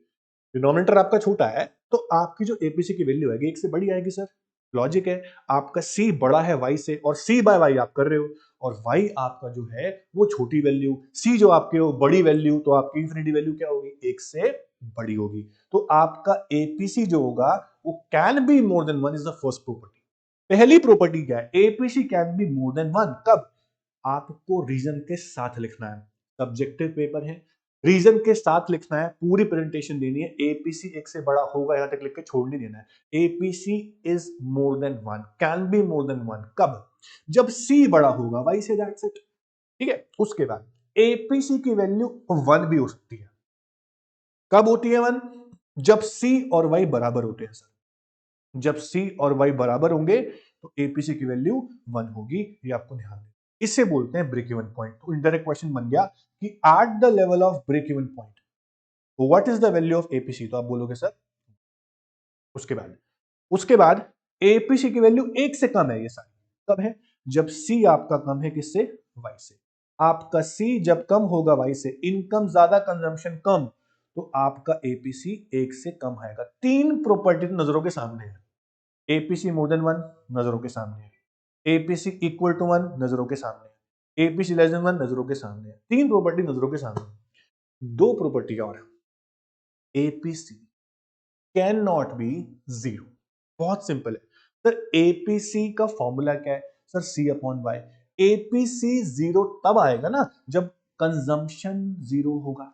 Speaker 1: डिनोमिनेटर आपका छोटा है, तो आपकी जो एपीसी की वैल्यू आएगी एक से बड़ी आएगी सर। लॉजिक है, आपका सी बड़ा है वाई से और सी बाय वाई आप कर रहे हो, और वाई आपका जो है वो छोटी वैल्यू, सी जो आपके हो बड़ी वैल्यू, तो आपकी इंफिनिटी वैल्यू क्या होगी, एक से बड़ी होगी। तो आपका एपीसी जो होगा वो can be more than one, is the first property. पहली प्रॉपर्टी क्या है, APC can be more than one, कब, आपको रीजन के साथ लिखना है, सब्जेक्टिव पेपर है, रीजन के साथ लिखना है, पूरी प्रेजेंटेशन देनी है। एपीसी एक से बड़ा होगा यहां तक लिख के छोड़ नहीं देना है। APC is more then one, can be more than one, कब, जब सी बड़ा होगा वाई से, दैट्स इट। ठीक है, उसके बाद एपीसी की वैल्यू वन भी हो सकती है, कब होती है वन, जब सी और वाई बराबर होते हैं सर, जब सी और वाई बराबर होंगे तो एपीसी की वैल्यू वन होगी, ये आपको ध्यान देना। इसे बोलते हैं ब्रेक इवन पॉइंट। तो इनडायरेक्ट क्वेश्चन बन गया कि at the level of break even point what is the value of APC. तो आप बोलोगे सर उसके बाद एपीसी की वैल्यू 1 से कम है। ये सारी कब है? जब सी आपका कम है किससे? वाई से। आपका सी जब कम होगा वाई से, इनकम ज्यादा कंजम्पशन कम, तो आपका एपीसी 1 से कम आएगा। 3 प्रॉपर्टी नजरों के सामने है। एपीसी मोर देन 1 नजरों के सामने है, एपीसी इक्वल टू 1 नजरों के सामने है, एपीसी लेस देन 1 नजरों के सामने है। 3 प्रॉपर्टी नजरों के सामने है। 2 प्रॉपर्टी और है। APC can not be zero. बहुत सिंपल है सर। एपीसी का फॉर्मूला क्या है सर? सी अपॉन वाई। एपीसी जीरो तब आएगा ना जब कंजम्पशन जीरो होगा।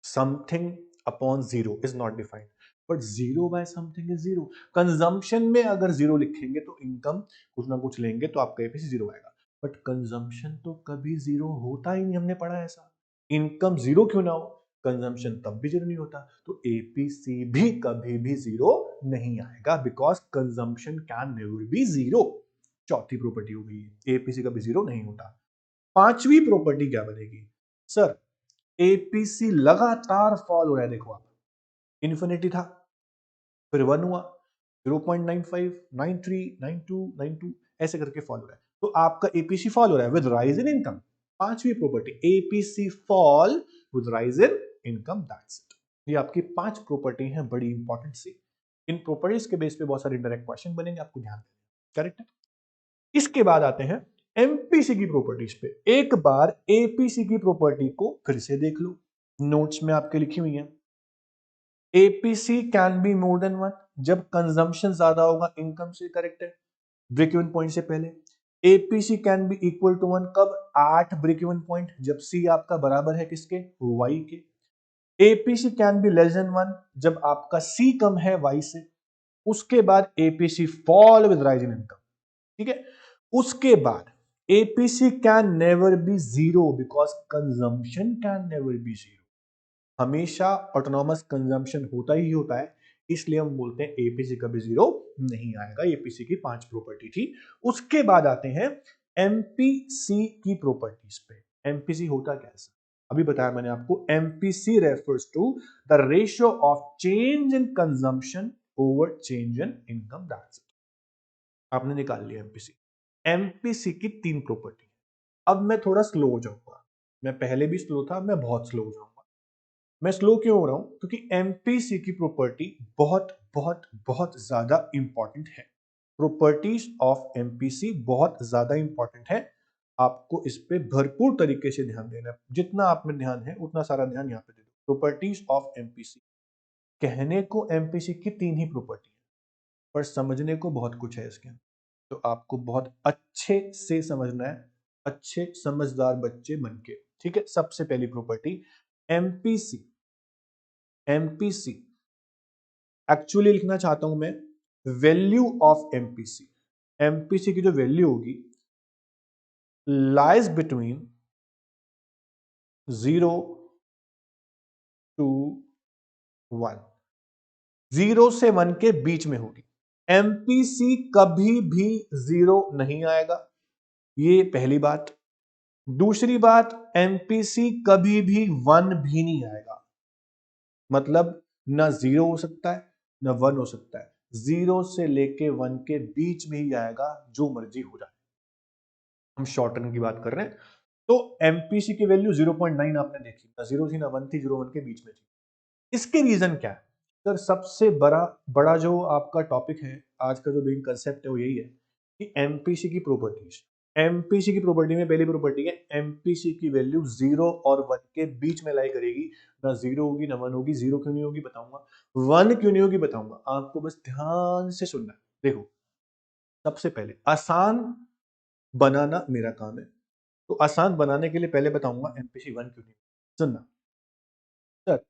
Speaker 1: Something upon zero is not defined, but zero by something is zero. Consumption में अगर जीरो लिखेंगे तो इनकम कुछ ना कुछ लेंगे तो आपका एपीसी जीरो आएगा। बट कंजम्पशन तो कभी जीरो होता ही नहीं, हमने पढ़ा है ऐसा। इनकम जीरो क्यों ना हो, कंजम्पशन तब भी जीरो नहीं होता। तो एपीसी भी कभी भी जीरो नहीं आएगा, because consumption can never be zero. चौथी प्रॉपर्टी हो गई है, एपीसी कभी जीरो नहीं होता। पांचवी प्रॉपर्टी क्या बनेगी सर? एपीसी लगातार फॉल हो रहा है। देखो आप, इन्फिनिटी था, फिर 1 हुआ, 0.95, 93, 92, 92 ऐसे करके फॉल हो रहा है। तो आपका एपीसी फॉल हो रहा है विद राइज इन इनकम। पांचवी property, APC fall with rise in income, that's it. ये आपकी 5 प्रॉपर्टी हैं, बड़ी इंपॉर्टेंट सी। इन प्रॉपर्टीज के बेस पे बहुत सारे डायरेक्ट क्वेश्चन बनेंगे, आपको ध्यान देना। करेक्ट है। इसके बाद आते हैं एमपीसी की प्रॉपर्टीज पे। एक बार एपीसी की प्रॉपर्टी को फिर से देख लो, नोट्स में आपके लिखी हुई है। APC can be more than 1 जब कंजम्पशन ज्यादा होगा इनकम से। करेक्ट है, ब्रेक इवन पॉइंट से पहले। APC can be equal to 1 कब? 8 ब्रेक इवन पॉइंट, जब सी आपका बराबर है किसके? वाई के। APC can be less than 1 जब आपका सी कम है वाई से। उसके बाद APC fall with rise in income. ठीक है। उसके बाद APC can never be zero because consumption can never be zero. हमेशा ऑटोनॉमस कंजम्पशन होता ही होता है, इसलिए हम बोलते हैं एपीसी कभी जीरो नहीं आएगा। एपीसी की 5 प्रॉपर्टी थी। उसके बाद आते हैं एमपीसी की प्रॉपर्टीज पे। एमपीसी होता कैसा? अभी बताया मैंने आपको, MPC refers to the ratio of change in consumption over change in income, that's it. आपने निकाल लिया एमपीसी। एमपीसी की 3 प्रॉपर्टी। अब मैं थोड़ा स्लो हो जाऊंगा, मैं पहले भी स्लो था, मैं बहुत स्लो हो जाऊंगा। मैं स्लो क्यों हो रहा हूं? क्योंकि एमपीसी की प्रॉपर्टी बहुत बहुत बहुत ज्यादा इंपॉर्टेंट है। प्रॉपर्टीज ऑफ एमपीसी बहुत ज्यादा इंपॉर्टेंट है। आपको इस पे भरपूर तरीके से ध्यान देना है। जितना आप में ध्यान है उतना सारा ध्यान यहाँ पे दे दो। प्रॉपर्टीज ऑफ एमपीसी, कहने को एमपीसी की 3 ही प्रॉपर्टी है, पर समझने को बहुत कुछ है इसके अंदर। तो आपको बहुत अच्छे से समझना है, अच्छे समझदार बच्चे बनके। ठीक है। सबसे पहली प्रॉपर्टी, एमपीसी। एमपीसी एक्चुअली लिखना चाहता हूं मैं वैल्यू ऑफ एमपीसी। एमपीसी की जो वैल्यू होगी लाइज बिटवीन 0 to 1, 0 से 1 के बीच में होगी। एमपीसी कभी भी 0 नहीं आएगा, ये पहली बात। दूसरी बात, एमपीसी कभी भी 1 भी नहीं आएगा। मतलब ना 0 हो सकता है ना 1 हो सकता है, 0 से लेके 1 के बीच में ही आएगा, जो मर्जी हो जाए। हम शॉर्ट रन की बात कर रहे हैं। तो एमपीसी की वैल्यू 0.9 आपने देखी, ना 0 थी ना 1 थी, 0 1 के बीच में थी। इसके रीजन क्या है सर? सबसे बड़ा बड़ा जो आपका टॉपिक है आज का, जो मेन कंसेप्ट है वो यही है कि एमपीसी की प्रॉपर्टीज। एमपीसी की प्रॉपर्टी में पहली प्रॉपर्टी है, एमपीसी की वैल्यू 0 और 1 के बीच में लाई करेगी। ना 0 होगी ना 1 होगी। 0 क्यों नहीं होगी बताऊंगा, 1 क्यों नहीं होगी बताऊंगा। आपको बस ध्यान से सुनना है। देखो, सबसे पहले आसान बनाना मेरा काम है, तो आसान बनाने के लिए पहले बताऊंगा एमपीसी 1 क्यों नहीं। सुनना सर,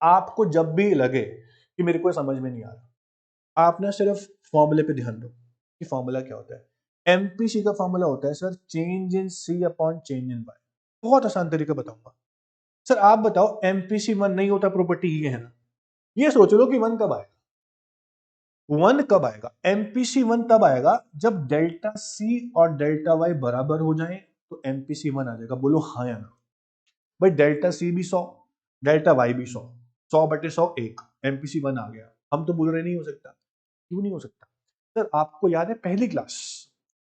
Speaker 1: आपको जब भी लगे कि मेरे को समझ में नहीं आ रहा, आप ना सिर्फ फॉर्मूले पे ध्यान दो कि फॉर्मूला क्या होता है। एमपीसी का फॉर्मूला होता है sir change in C upon change in Y. बहुत आसान तरीका बताऊंगा। सर आप बताओ, एमपीसी 1 नहीं होता, प्रॉपर्टी ये है ना, ये सोच लो कि 1 कब आएगा। वन कब आएगा? एमपीसी वन तब आएगा जब डेल्टा सी और डेल्टा वाई बराबर हो जाए तो एमपीसी वन आ जाएगा। बोलो हाँ या ना। भाई डेल्टा सी भी 100, डेल्टा वाई भी 100, 100/100 एक, एमपीसी वन आ गया। हम तो बोल रहे नहीं हो सकता। क्यों नहीं हो सकता? सर आपको याद है पहली क्लास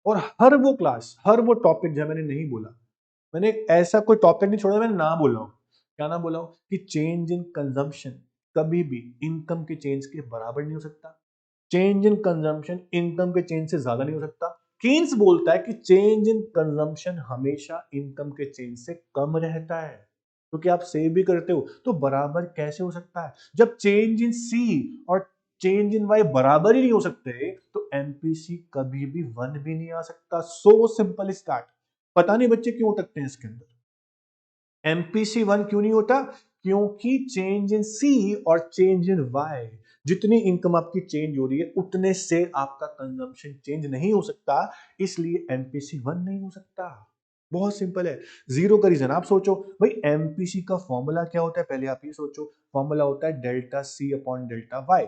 Speaker 1: और हर वो क्लास, हर वो टॉपिक जहां मैंने नहीं बोला, मैंने ऐसा कोई टॉपिक नहीं छोड़ा मैंने ना बोला हूं। क्या ना बोला हूं? कि चेंज इन कंजम्पशन कभी भी इनकम के चेंज के बराबर नहीं हो सकता। चेंज इन कंजम्पशन इनकम के चेंज से ज्यादा नहीं हो सकता। केन्स बोलता है कि चेंज इन कंजम्पशन हमेशा इनकम के चेंज से कम रहता है। क्योंकि आप सेव भी करते हो तो बराबर कैसे हो सकता है? जब चेंज इन सी और चेंज इन वाई बराबर ही नहीं हो सकते तो एमपीसी कभी भी वन भी नहीं आ सकता। So simple is that. पता नहीं बच्चे क्यों अटकते हैं इसके अंदर। एमपीसी वन क्यों नहीं होता? क्योंकि चेंज इन सी और चेंज इन वाई, जितनी इनकम आपकी चेंज हो रही है उतने से आपका कंजम्पशन चेंज नहीं हो सकता, इसलिए एमपीसी वन नहीं हो सकता। बहुत सिंपल है। जीरो का रीजन आप सोचो। भाई एमपीसी का फॉर्मूला क्या होता है? पहले आप ये सोचो। फॉर्मूला होता है delta C upon delta Y.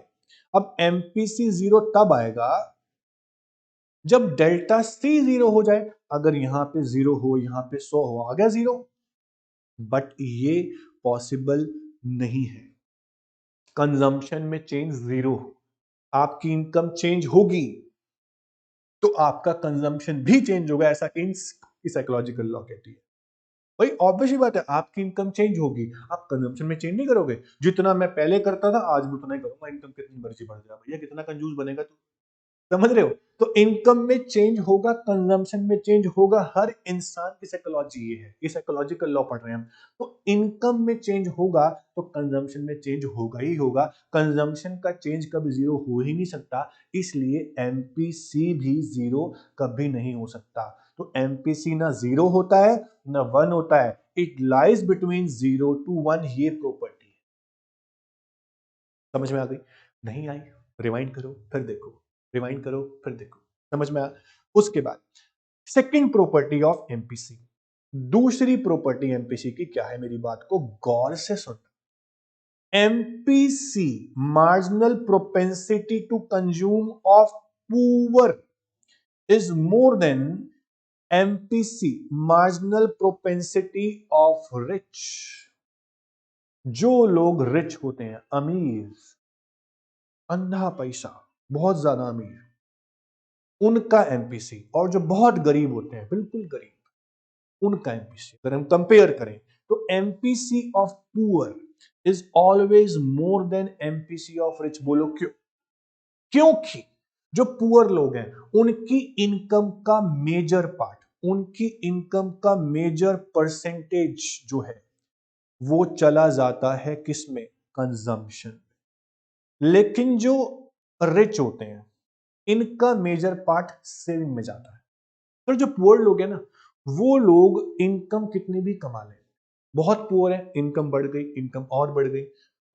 Speaker 1: अब एमपीसी जीरो तब आएगा जब डेल्टा सी जीरो हो जाए। अगर यहां पे जीरो हो, यहां पे 100 हो, आ गया जीरो। बट ये पॉसिबल नहीं है। कंजम्पशन में चेंज जीरो हो, आपकी इनकम चेंज होगी तो आपका कंजम्पशन भी चेंज होगा, ऐसा केन्स की साइकोलॉजिकल लॉ कहती है। भाई ऑब्वियस ही बात है, आपकी इनकम चेंज होगी, आप कंजम्पशन में चेंज नहीं करोगे। जितना मैं पहले करता था आज भी उतना ही करूंगा, इनकम कितनी मर्जी बढ़ जाए। भैया कितना कंजूस बनेगा तू? समझ रहे हो? तो इनकम में चेंज होगा, कंजम्पशन में चेंज होगा। हर इंसान की साइकोलॉजी ये है, ये साइकोलॉजिकल लॉ पढ़ रहे हैं हम। तो इनकम में चेंज होगा तो कंजम्पशन में चेंज होगा ही होगा। कंजम्पशन का चेंज कभी जीरो हो ही नहीं सकता, इसलिए एमपीसी भी जीरो कभी नहीं हो सकता। तो एमपीसी ना जीरो होता है ना वन होता है, इट लाइज बिटवीन 0 to 1। ये प्रॉपर्टी है। समझ में आ गई? नहीं आई? रिवाइंड करो फिर देखो, रिवाइंड करो फिर देखो, समझ में आ। उसके बाद सेकंड प्रॉपर्टी ऑफ एमपीसी। दूसरी प्रॉपर्टी एमपीसी की क्या है? मेरी बात को गौर से सुनना। MPC marginal propensity to consume of poor is more than MPC marginal propensity of rich. जो लोग रिच होते हैं, अमीर, अंधा पैसा, बहुत ज्यादा अमीर, उनका एमपीसी, और जो बहुत गरीब होते हैं, बिल्कुल गरीब, उनका एमपीसी अगर हम कंपेयर करें तो MPC of poor is always more than MPC of rich. बोलो क्यों? क्योंकि जो पुअर लोग हैं उनकी इनकम का मेजर पार्ट, उनकी इनकम का मेजर परसेंटेज जो है वो चला जाता है किसमें? कंजम्पशन। लेकिन जो रिच होते हैं इनका मेजर पार्ट सेविंग में जाता है। तो जो पुअर लोग हैं ना, वो लोग इनकम कितनी भी कमा लें, बहुत पुअर है, इनकम बढ़ गई, इनकम और बढ़ गई,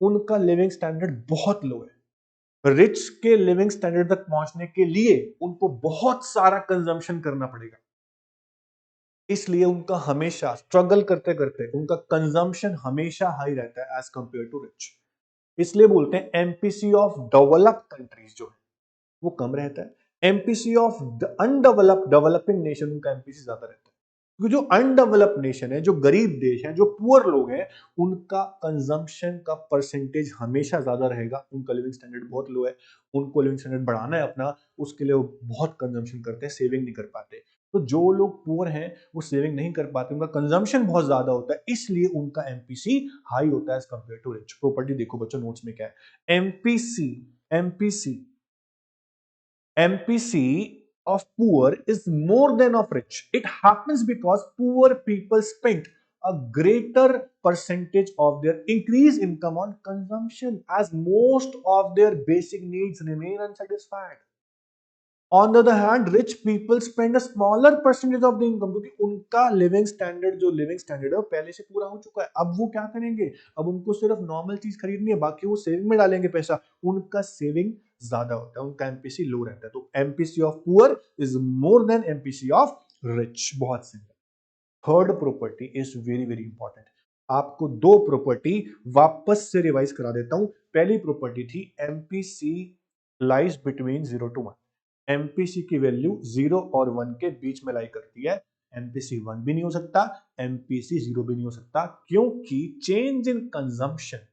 Speaker 1: उनका लिविंग स्टैंडर्ड बहुत लो है। रिच के लिविंग स्टैंडर्ड तक पहुंचने के लिए उनको बहुत सारा कंजम्पशन करना पड़ेगा, इसलिए उनका हमेशा स्ट्रगल करते करते उनका कंजम्पशन हमेशा हाई रहता है एज कंपेयर टू रिच। इसलिए बोलते हैं एमपीसी ऑफ डेवलप्ड कंट्रीज जो है वो कम रहता है। MPC of undeveloped developing nation उनका एमपीसी ज्यादा रहता है। क्योंकि जो अनडेवलप्ड नेशन है, जो गरीब देश है, जो पुअर लोग हैं, उनका कंजम्पशन का परसेंटेज हमेशा ज्यादा रहेगा। उनका लिविंग स्टैंडर्ड बहुत लो है, उनको लिविंग स्टैंडर्ड बढ़ाना है अपना, उसके लिए वो बहुत कंजम्पशन करते हैं, सेविंग नहीं कर पाते। तो जो लोग पुअर हैं वो सेविंग नहीं कर पाते, उनका कंजम्पशन बहुत ज्यादा होता है, इसलिए उनका एमपीसी हाई होता है as compare to rich. Property देखो बच्चों नोट्स में क्या है। MPC MPC MPC of poor is more than of rich. It happens because poor people spend a greater percentage of their increased income on consumption, as most of their basic needs remain unsatisfied. On the other hand rich people spend a smaller percentage of the income, क्योंकि उनका living standard, जो living standard है वो पहले से पूरा हो चुका है। अब वो क्या करेंगे? अब उनको सिर्फ नॉर्मल चीज खरीदनी है, बाकी वो सेविंग में डालेंगे पैसा। उनका सेविंग ज्यादा होता है, उनका एमपीसी लो रहता है। तो MPC of poor is more than MPC of rich. बहुत simple. Third property is very very important. आपको दो प्रॉपर्टी वापस से रिवाइज करा देता हूं। पहली प्रॉपर्टी थी MPC lies between 0 to 1। MPC की वैल्यू 0 और 1 के बीच में लाई करती है। एमपीसी 1 भी नहीं हो सकता, एमपीसी 0 भी नहीं हो सकता, क्योंकि चेंज इन कंजम्पशन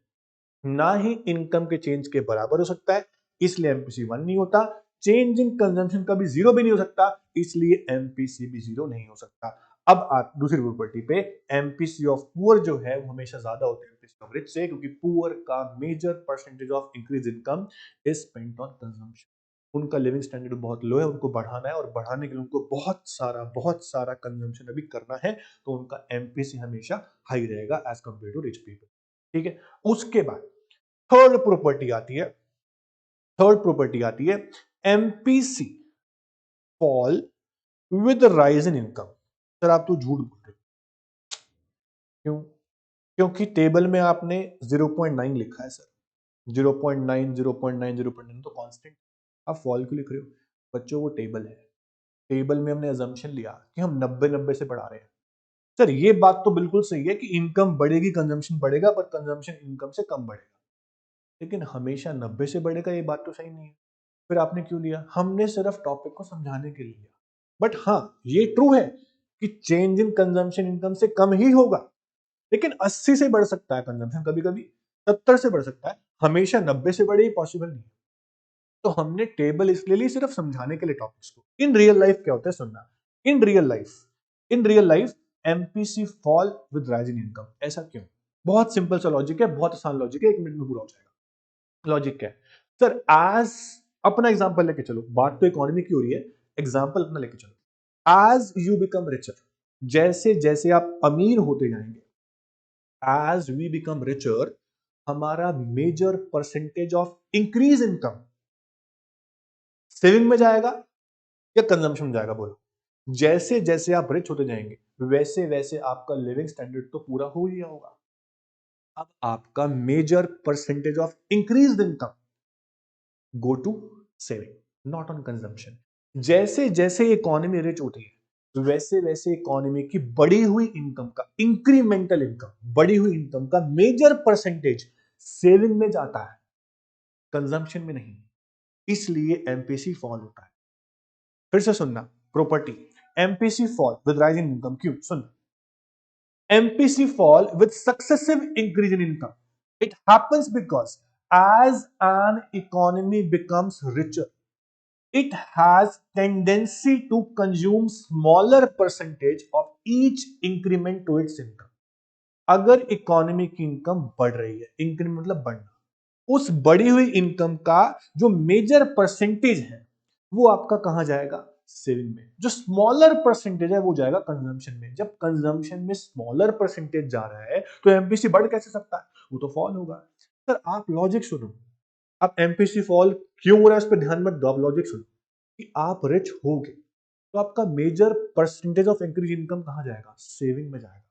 Speaker 1: ना ही इनकम के चेंज के बराबर हो सकता है, इसलिए एमपीसी 1 नहीं होता। चेंज इन कंजम्पशन का भी 0 भी नहीं हो सकता, इसलिए एमपीसी भी 0 नहीं हो सकता। अब आप दूसरी प्रॉपर्टी पे, एमपीसी ऑफ पुअर जो है वो हमेशा ज्यादा होता है एमपीसी ऑफ रिच से, क्योंकि पुअर का major percentage of increase income is spent on consumption. उनका लिविंग स्टैंडर्ड बहुत लो है, उनको बढ़ाना है, और बढ़ाने के लिए उनको बहुत सारा कंजम्पशन अभी करना है, तो उनका एमपीसी हमेशा हाई रहेगा as compare to rich people. ठीक है। उसके बाद थर्ड प्रॉपर्टी आती है, MPC fall with rise in income. Sir आप तो झूठ बोल रहे हो, क्यों? क्योंकि टेबल में आपने 0.9 लिखा है सर, 0.9 0.9 0.9 तो कांस्टेंट, आप फॉल क्यों लिख रहे हो? बच्चों वो टेबल है, टेबल में हमने अजम्पशन लिया कि हम 90 से बढ़ा रहे हैं। सर ये बात तो बिल्कुल सही है कि इनकम बढ़ेगी, कंजम्पशन बढ़ेगा, पर कंजम्पशन इनकम से कम बढ़ेगा, लेकिन हमेशा 90 से बढ़ेगा, ये बात तो सही नहीं है। फिर आपने क्यों लिया? हमने सिर्फ टॉपिक को समझाने के लिए लिया। बट हाँ, ये ट्रू है कि चेंज इन कंजम्पशन इनकम से कम ही होगा, लेकिन 80 से बढ़ सकता है कंजम्पशन, कभी कभी 70 से बढ़ सकता है, हमेशा 90 से बढ़े पॉसिबल नहीं है। तो हमने टेबल इसलिए ली सिर्फ समझाने के लिए टॉपिक्स को। इन रियल लाइफ क्या होता है सुनना, in real life MPC fall with rising income. ऐसा क्यों? बहुत सिंपल सा लॉजिक है, बहुत आसान लॉजिक है, 1 मिनट में पूरा हो जाएगा। लॉजिक क्या है सर? एज अपना एग्जांपल लेके चलो, बात तो इकोनॉमी की हो रही है, एग्जांपल अपना लेके चलो। एज यू बिकम रिचर, जैसे जैसे आप अमीर होते जाएंगे, एज वी बिकम रिचर, हमारा major percentage of increase income saving में जाएगा या कंजम्पशन में जाएगा? बोलो। जैसे जैसे आप रिच होते जाएंगे, वैसे वैसे आपका लिविंग स्टैंडर्ड तो पूरा हो ही होगा। अब आपका major percentage of increase income go to saving, not on consumption. जैसे जैसे इकोनॉमी रिच होती है, वैसे वैसे इकोनॉमी की बढ़ी हुई इनकम का, इंक्रीमेंटल इनकम, बढ़ी हुई इनकम का मेजर परसेंटेज सेविंग में जाता है, कंजम्पशन में नहीं। इसलिए एमपीसी फॉल होता है। फिर से सुनना property, MPC fall with rising income. क्यों? सुन, MPC fall with successive increase in income. It happens because as an economy becomes richer, it has tendency to consume smaller percentage of each increment to its income. अगर economy की income बढ़ रही है, increment मतलब बढ़ना, उस बढ़ी हुई इनकम का जो मेजर परसेंटेज है वो आपका कहां जाएगा? सेविंग में। जो स्मॉलर परसेंटेज है वो जाएगा कंजम्पशन में। जब कंजम्पशन में स्मॉलर परसेंटेज जा रहा है तो एमपीसी बढ़ कैसे सकता है? वो तो फॉल होगा। सर आप लॉजिक सुनो, आप एमपीसी फॉल क्यों हो रहा है उस पर ध्यान मत दो, आप लॉजिक सुनो कि आप रिच हो गए तो आपका major percentage of increase income कहां जाएगा? सेविंग में जाएगा,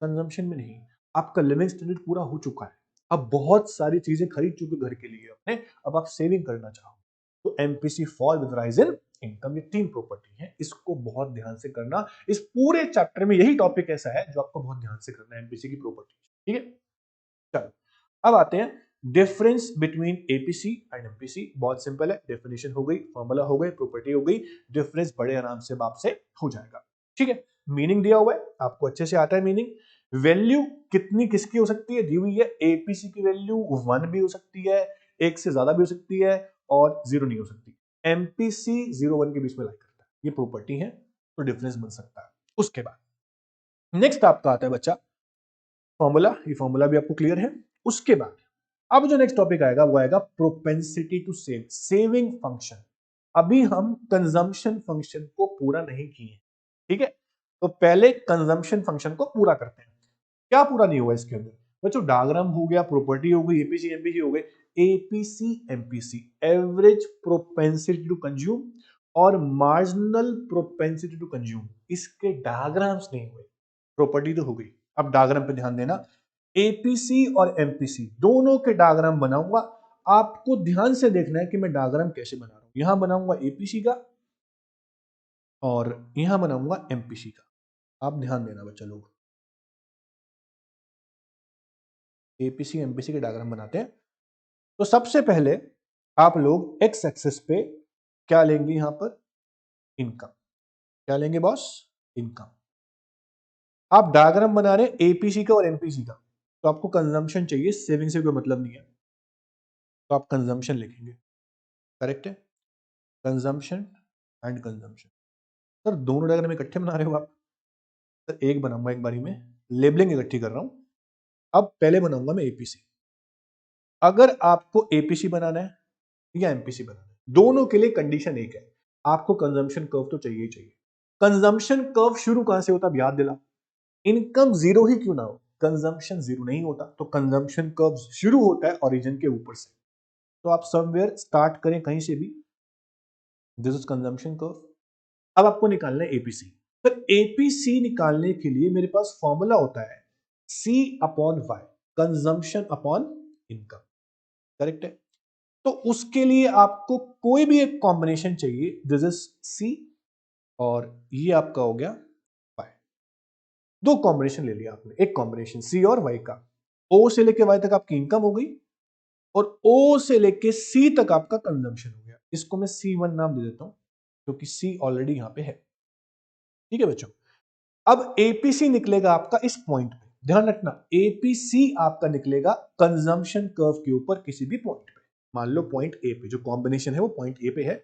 Speaker 1: कंजम्पशन में नहीं। आपका लिविंग स्टैंडर्ड पूरा हो चुका है, अब बहुत सारी चीजें खरीद चुके घर के लिए अपने, अब आप सेविंग करना चाहो तो MPC fall with rise in income. ये 3 प्रॉपर्टी है, इसको बहुत ध्यान से करना। इस पूरे चैप्टर में यही टॉपिक ऐसा है जो आपको बहुत ध्यान से करना है, एमपीसी की प्रॉपर्टी। ठीक है, चलो अब आते हैं difference between APC and MPC. बहुत सिंपल है, डेफिनेशन हो गई, फॉर्मूला हो गई, प्रॉपर्टी हो गई, डिफरेंस बड़े आराम से बाप से हो जाएगा। ठीक है, मीनिंग दिया हुआ है, आपको अच्छे से आता है मीनिंग। वैल्यू कितनी किसकी हो सकती है दी हुई है? एपीसी की वैल्यू 1 भी हो सकती है, 1 से ज्यादा भी हो सकती है, और 0 नहीं हो सकती। एमपीसी 0 1 के बीच में लाई करता है, ये प्रॉपर्टी है, तो डिफरेंस बन सकता है। उसके बाद नेक्स्ट आपका आता है बच्चा फॉर्मूला, ये फॉर्मूला भी आपको क्लियर है। उसके बाद अब जो नेक्स्ट टॉपिक आएगा वो आएगा propensity to save, saving function. अभी हम कंजम्पशन फंक्शन को पूरा नहीं किए, ठीक है, तो पहले कंजम्पशन फंक्शन को पूरा करते हैं। क्या पूरा नहीं हुआ इसके अंदर बच्चों? डायग्राम हो गया, प्रॉपर्टी हो गई, एपीसी एमपीसी हो गए। APC MPC, average propensity to consume और मार्जिनल प्रोपेंसिटी टू कंज्यूम, इसके डायग्राम्स नहीं हुए। प्रॉपर्टी तो हो गई, अब डायग्राम पे ध्यान देना। एपीसी और एमपीसी दोनों के डायग्राम बनाऊंगा, आपको ध्यान से देखना है कि मैं डायग्राम कैसे बना रहा हूं। यहां बनाऊंगा एपीसी का और यहां बनाऊंगा एमपीसी का। आप ध्यान देना बच्चा लोग, एपीसी एमपीसी के डायग्राम बनाते हैं। तो सबसे पहले आप लोग एक्स एक्सिस पे क्या लेंगे यहां पर, इनकम। क्या लेंगे बॉस, इनकम। आप डायग्राम बना रहे हैं एपीसी का और एमपीसी का, तो आपको कंजम्पशन चाहिए, सेविंग से कोई मतलब नहीं है, तो आप कंजम्पशन लिखेंगे। करेक्ट है, कंजम्पशन एंड कंजम्पशन। सर दोनों डायग्राम इकट्ठे बना रहे हो आप? सर एक बनाऊंगा एक बारी में, लेबलिंग इकट्ठी कर रहा हूं। अब पहले बनाऊंगा मैं एपीसी। अगर आपको एपीसी बनाना है या एमपीसी बनाना है, दोनों के लिए कंडीशन एक है, आपको कंजम्पशन कर्व तो चाहिए ही चाहिए। कंजम्पशन कर्व शुरू कहां से होता है, याद दिला, इनकम जीरो ही क्यों ना हो, कंजम्पशन जीरो नहीं होता, तो कंजम्पशन कर्व शुरू होता है ओरिजिन के ऊपर से। तो आप समवेयर स्टार्ट करें कहीं से भी, दिस इज कंजम्पशन कर्व। अब आपको निकालना है एपीसी। तो एपीसी निकालने के लिए मेरे पास फॉर्मूला होता है C upon Y, consumption upon income. Correct है, तो उसके लिए आपको कोई भी एक कॉम्बिनेशन चाहिए, दिस इज सी और ये आपका हो गया वाई। दो कॉम्बिनेशन ले लिया आपने, एक कॉम्बिनेशन सी और वाई का, ओ से लेके वाई तक आपकी इनकम हो गई और ओ से लेके सी तक आपका कंजम्पशन हो गया। इसको मैं C1 नाम दे देता हूं क्योंकि सी ऑलरेडी यहां पे है। ठीक है बच्चों, अब एपीसी निकलेगा आपका इस पॉइंट पे, ध्यान रखना एपीसी आपका निकलेगा कंजम्पशन कर्व के ऊपर किसी भी पॉइंट पे। मान लो पॉइंट ए पे, जो कॉम्बिनेशन है वो पॉइंट ए पे है,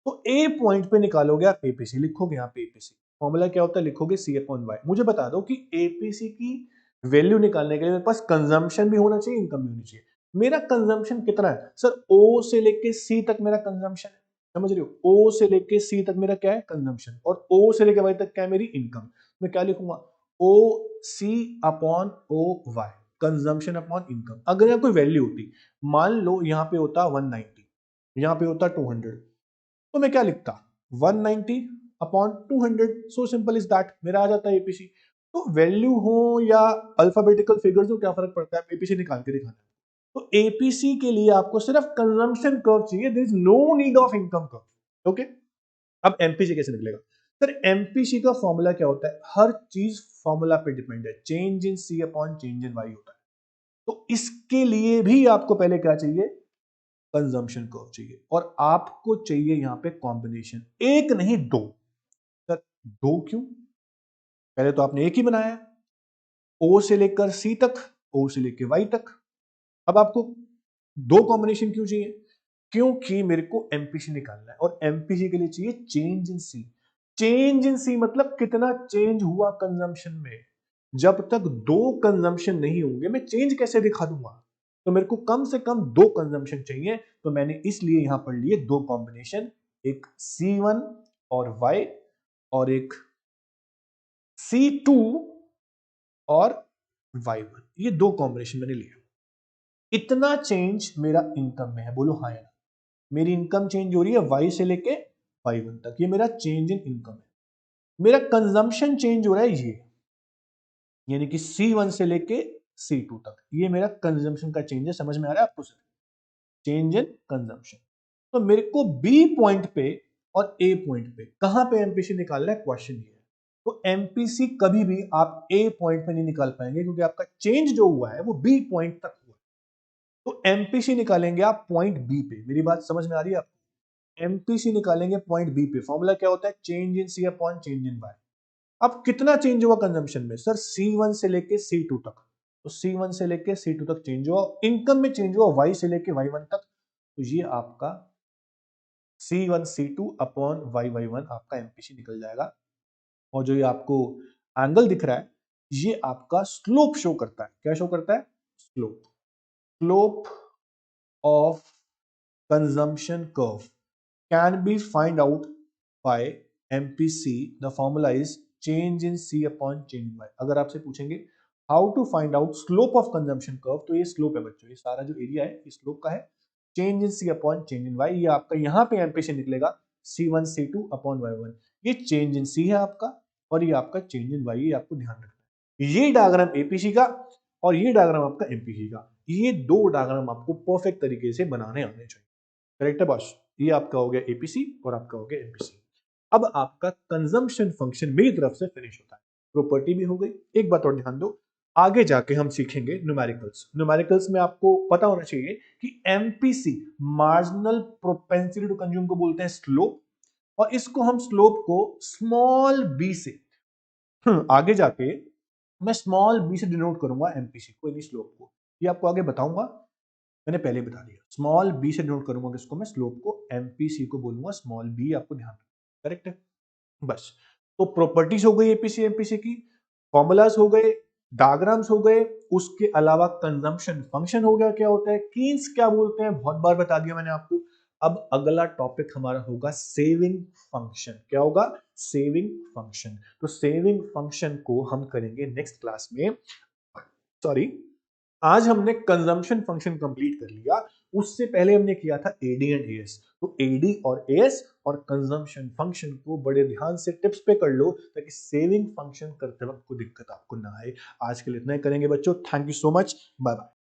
Speaker 1: तो ए पॉइंट पे निकालोगे आप एपीसी, लिखोगे यहाँ पे एपीसी। फॉर्मूला क्या होता है, लिखोगे सी अपॉन वाई। मुझे बता दो कि एपीसी की वैल्यू निकालने के लिए मेरे पास कंजम्पशन भी होना चाहिए, इनकम भी होनी चाहिए। मेरा कंजम्पशन कितना है सर, ओ से लेके सी तक मेरा कंजम्पशन है, समझ रहे हो, ओ से लेके सी तक मेरा क्या है कंजम्पशन, और ओ से लेके वाई तक क्या है मेरी इनकम। मैं क्या लिखूंगा, O C upon O Y, consumption upon income. अगर यहाँ कोई वैल्यू होती, मान लो यहाँ पे होता 190, यहाँ पे होता 200, तो मैं क्या लिखता 190 upon 200, so simple is that, मेरा आ जाता है एपीसी। तो वैल्यू हो या अल्फाबेटिकल फिगर्स हो, क्या फर्क पड़ता है, एपीसी निकाल के दिखाना है। तो एपीसी के लिए आपको सिर्फ कंजम्पशन कर्व चाहिए, there is no need of income curve. Okay, अब एमपीसी कैसे निकलेगा सर, एमपीसी का फॉर्मूला क्या होता है, हर चीज फॉर्मूला पे डिपेंड है, change in C upon change in Y होता है। तो इसके लिए भी आपको पहले क्या चाहिए, कंजम्पशन कर्व चाहिए, और आपको चाहिए यहां पे कॉम्बिनेशन, एक नहीं दो। सर दो क्यों, पहले तो आपने एक ही बनाया, ओ से लेकर सी तक, ओ से लेकर वाई तक। अब आपको दो कॉम्बिनेशन क्यों चाहिए, क्योंकि मेरे को एमपीसी निकालना है, और एमपीसी के लिए चाहिए change in C. Change in सी मतलब कितना चेंज हुआ कंजम्पशन में। जब तक दो कंजम्पशन नहीं होंगे मैं चेंज कैसे दिखा दूंगा, तो मेरे को कम से कम दो कंजम्पशन चाहिए। तो मैंने इसलिए यहां पर लिए दो कॉम्बिनेशन, एक C1 और Y, और एक C2 और Y1, ये दो कॉम्बिनेशन मैंने लिया। इतना चेंज मेरा इनकम में है, बोलो हाँ या ना। मेरी इनकम चेंज हो रही है Y से लेके Y1 तक, ये मेरा चेंज इन इनकम है। मेरा कंजम्पशन चेंज हो रहा है ये, यानी कि C1 से लेके C2 तक, ये मेरा कंजम्पशन का चेंज है। समझ में आ रहा है आपको सर, चेंज इन कंजम्पशन। तो मेरे को बी पॉइंट पे और ए पॉइंट पे कहां पे एमपीसी निकालना है, क्वेश्चन ये है। तो एमपीसी कभी भी आप ए पॉइंट पे नहीं निकाल पाएंगे, क्योंकि आपका चेंज जो हुआ है वो बी पॉइंट तक हुआ है। तो एमपीसी निकालेंगे आप पॉइंट बी पे, मेरी बात समझ में आ रही है आपको, एमपीसी निकालेंगे पॉइंट बी पे। फॉर्मूला क्या होता है, change in C upon change in Y. अब कितना चेंज हुआ कंजम्पशन में सर, C1 से लेके C2 तक, तो C1 से लेके C2 तक चेंज हुआ। इनकम में चेंज हुआ Y से लेके Y1 तक, तो ये आपका C1 C2 अपॉन Y1 आपका एमपीसी निकल जाएगा। और जो ये आपको एंगल दिख रहा है, ये आपका स्लोप शो करता है। क्या शो करता है, slope, slope of consumption curve can be find out by MPC. The formula is change in C upon change in Y. अगर आपसे पूछेंगे how to find out slope of consumption curve, तो ये slope है बच्चों, ये सारा जो एरिया है ये slope का है। change in C upon change in Y, ये आपका यहाँ पे MPC निकलेगा C1 C2 upon Y1। ये change in C है आपका, और ये आपका change in Y, ये आपको ध्यान रखना है। ये डायग्राम एपीसी का और ये डायग्राम आपका एमपीसी का, ये दो डायग्राम आपको परफेक्ट तरीके से बनाने आने चाहिए। करेक्ट है बॉस, ये आपका हो गया एपीसी और आपका हो गया एमपीसी। अब आपका कंजम्पशन फंक्शन मेरी तरफ से फिनिश होता है, प्रॉपर्टी भी हो गई। एक बात और ध्यान दो, आगे जाके हम सीखेंगे न्यूमेरिकल्स। न्यूमेरिकल्स में आपको पता होना चाहिए कि MPC marginal propensity to consume को बोलते हैं स्लोप, और इसको हम स्लोप को स्मॉल बी से आगे जाके मैं स्मॉल बी से डिनोट करूंगा एमपीसी को, यानी स्लोप को। ये आपको आगे बताऊंगा, मैंने पहले बता दिया। स्मॉल बी से डिनोट करूंगा किसको मैं, स्लोप को। एमपीसी को बोलूंगा स्मॉल बी, आपको ध्यान रखना, करेक्ट है। बस, तो प्रॉपर्टीज हो गई एपीसी एमपीसी की, फॉर्मूलाज हो गए, डायग्राम्स हो गए, उसके अलावा कंजम्पशन फंक्शन हो गया, क्या होता है, कीन्स क्या बोलते हैं, बहुत बार बता दिया मैंने आपको। अब अगला टॉपिक हमारा होगा सेविंग फंक्शन। क्या होगा, सेविंग फंक्शन। तो सेविंग फंक्शन को हम करेंगे नेक्स्ट क्लास में। सॉरी, आज हमने कंजम्पशन फंक्शन कंप्लीट कर लिया, उससे पहले हमने किया था एडी एंड एएस। तो एडी और एएस और कंजम्पशन फंक्शन को बड़े ध्यान से टिप्स पे कर लो, ताकि सेविंग फंक्शन करते वक्त कोई दिक्कत आपको ना आए। आज के लिए इतना ही करेंगे बच्चों, thank you so much, bye bye.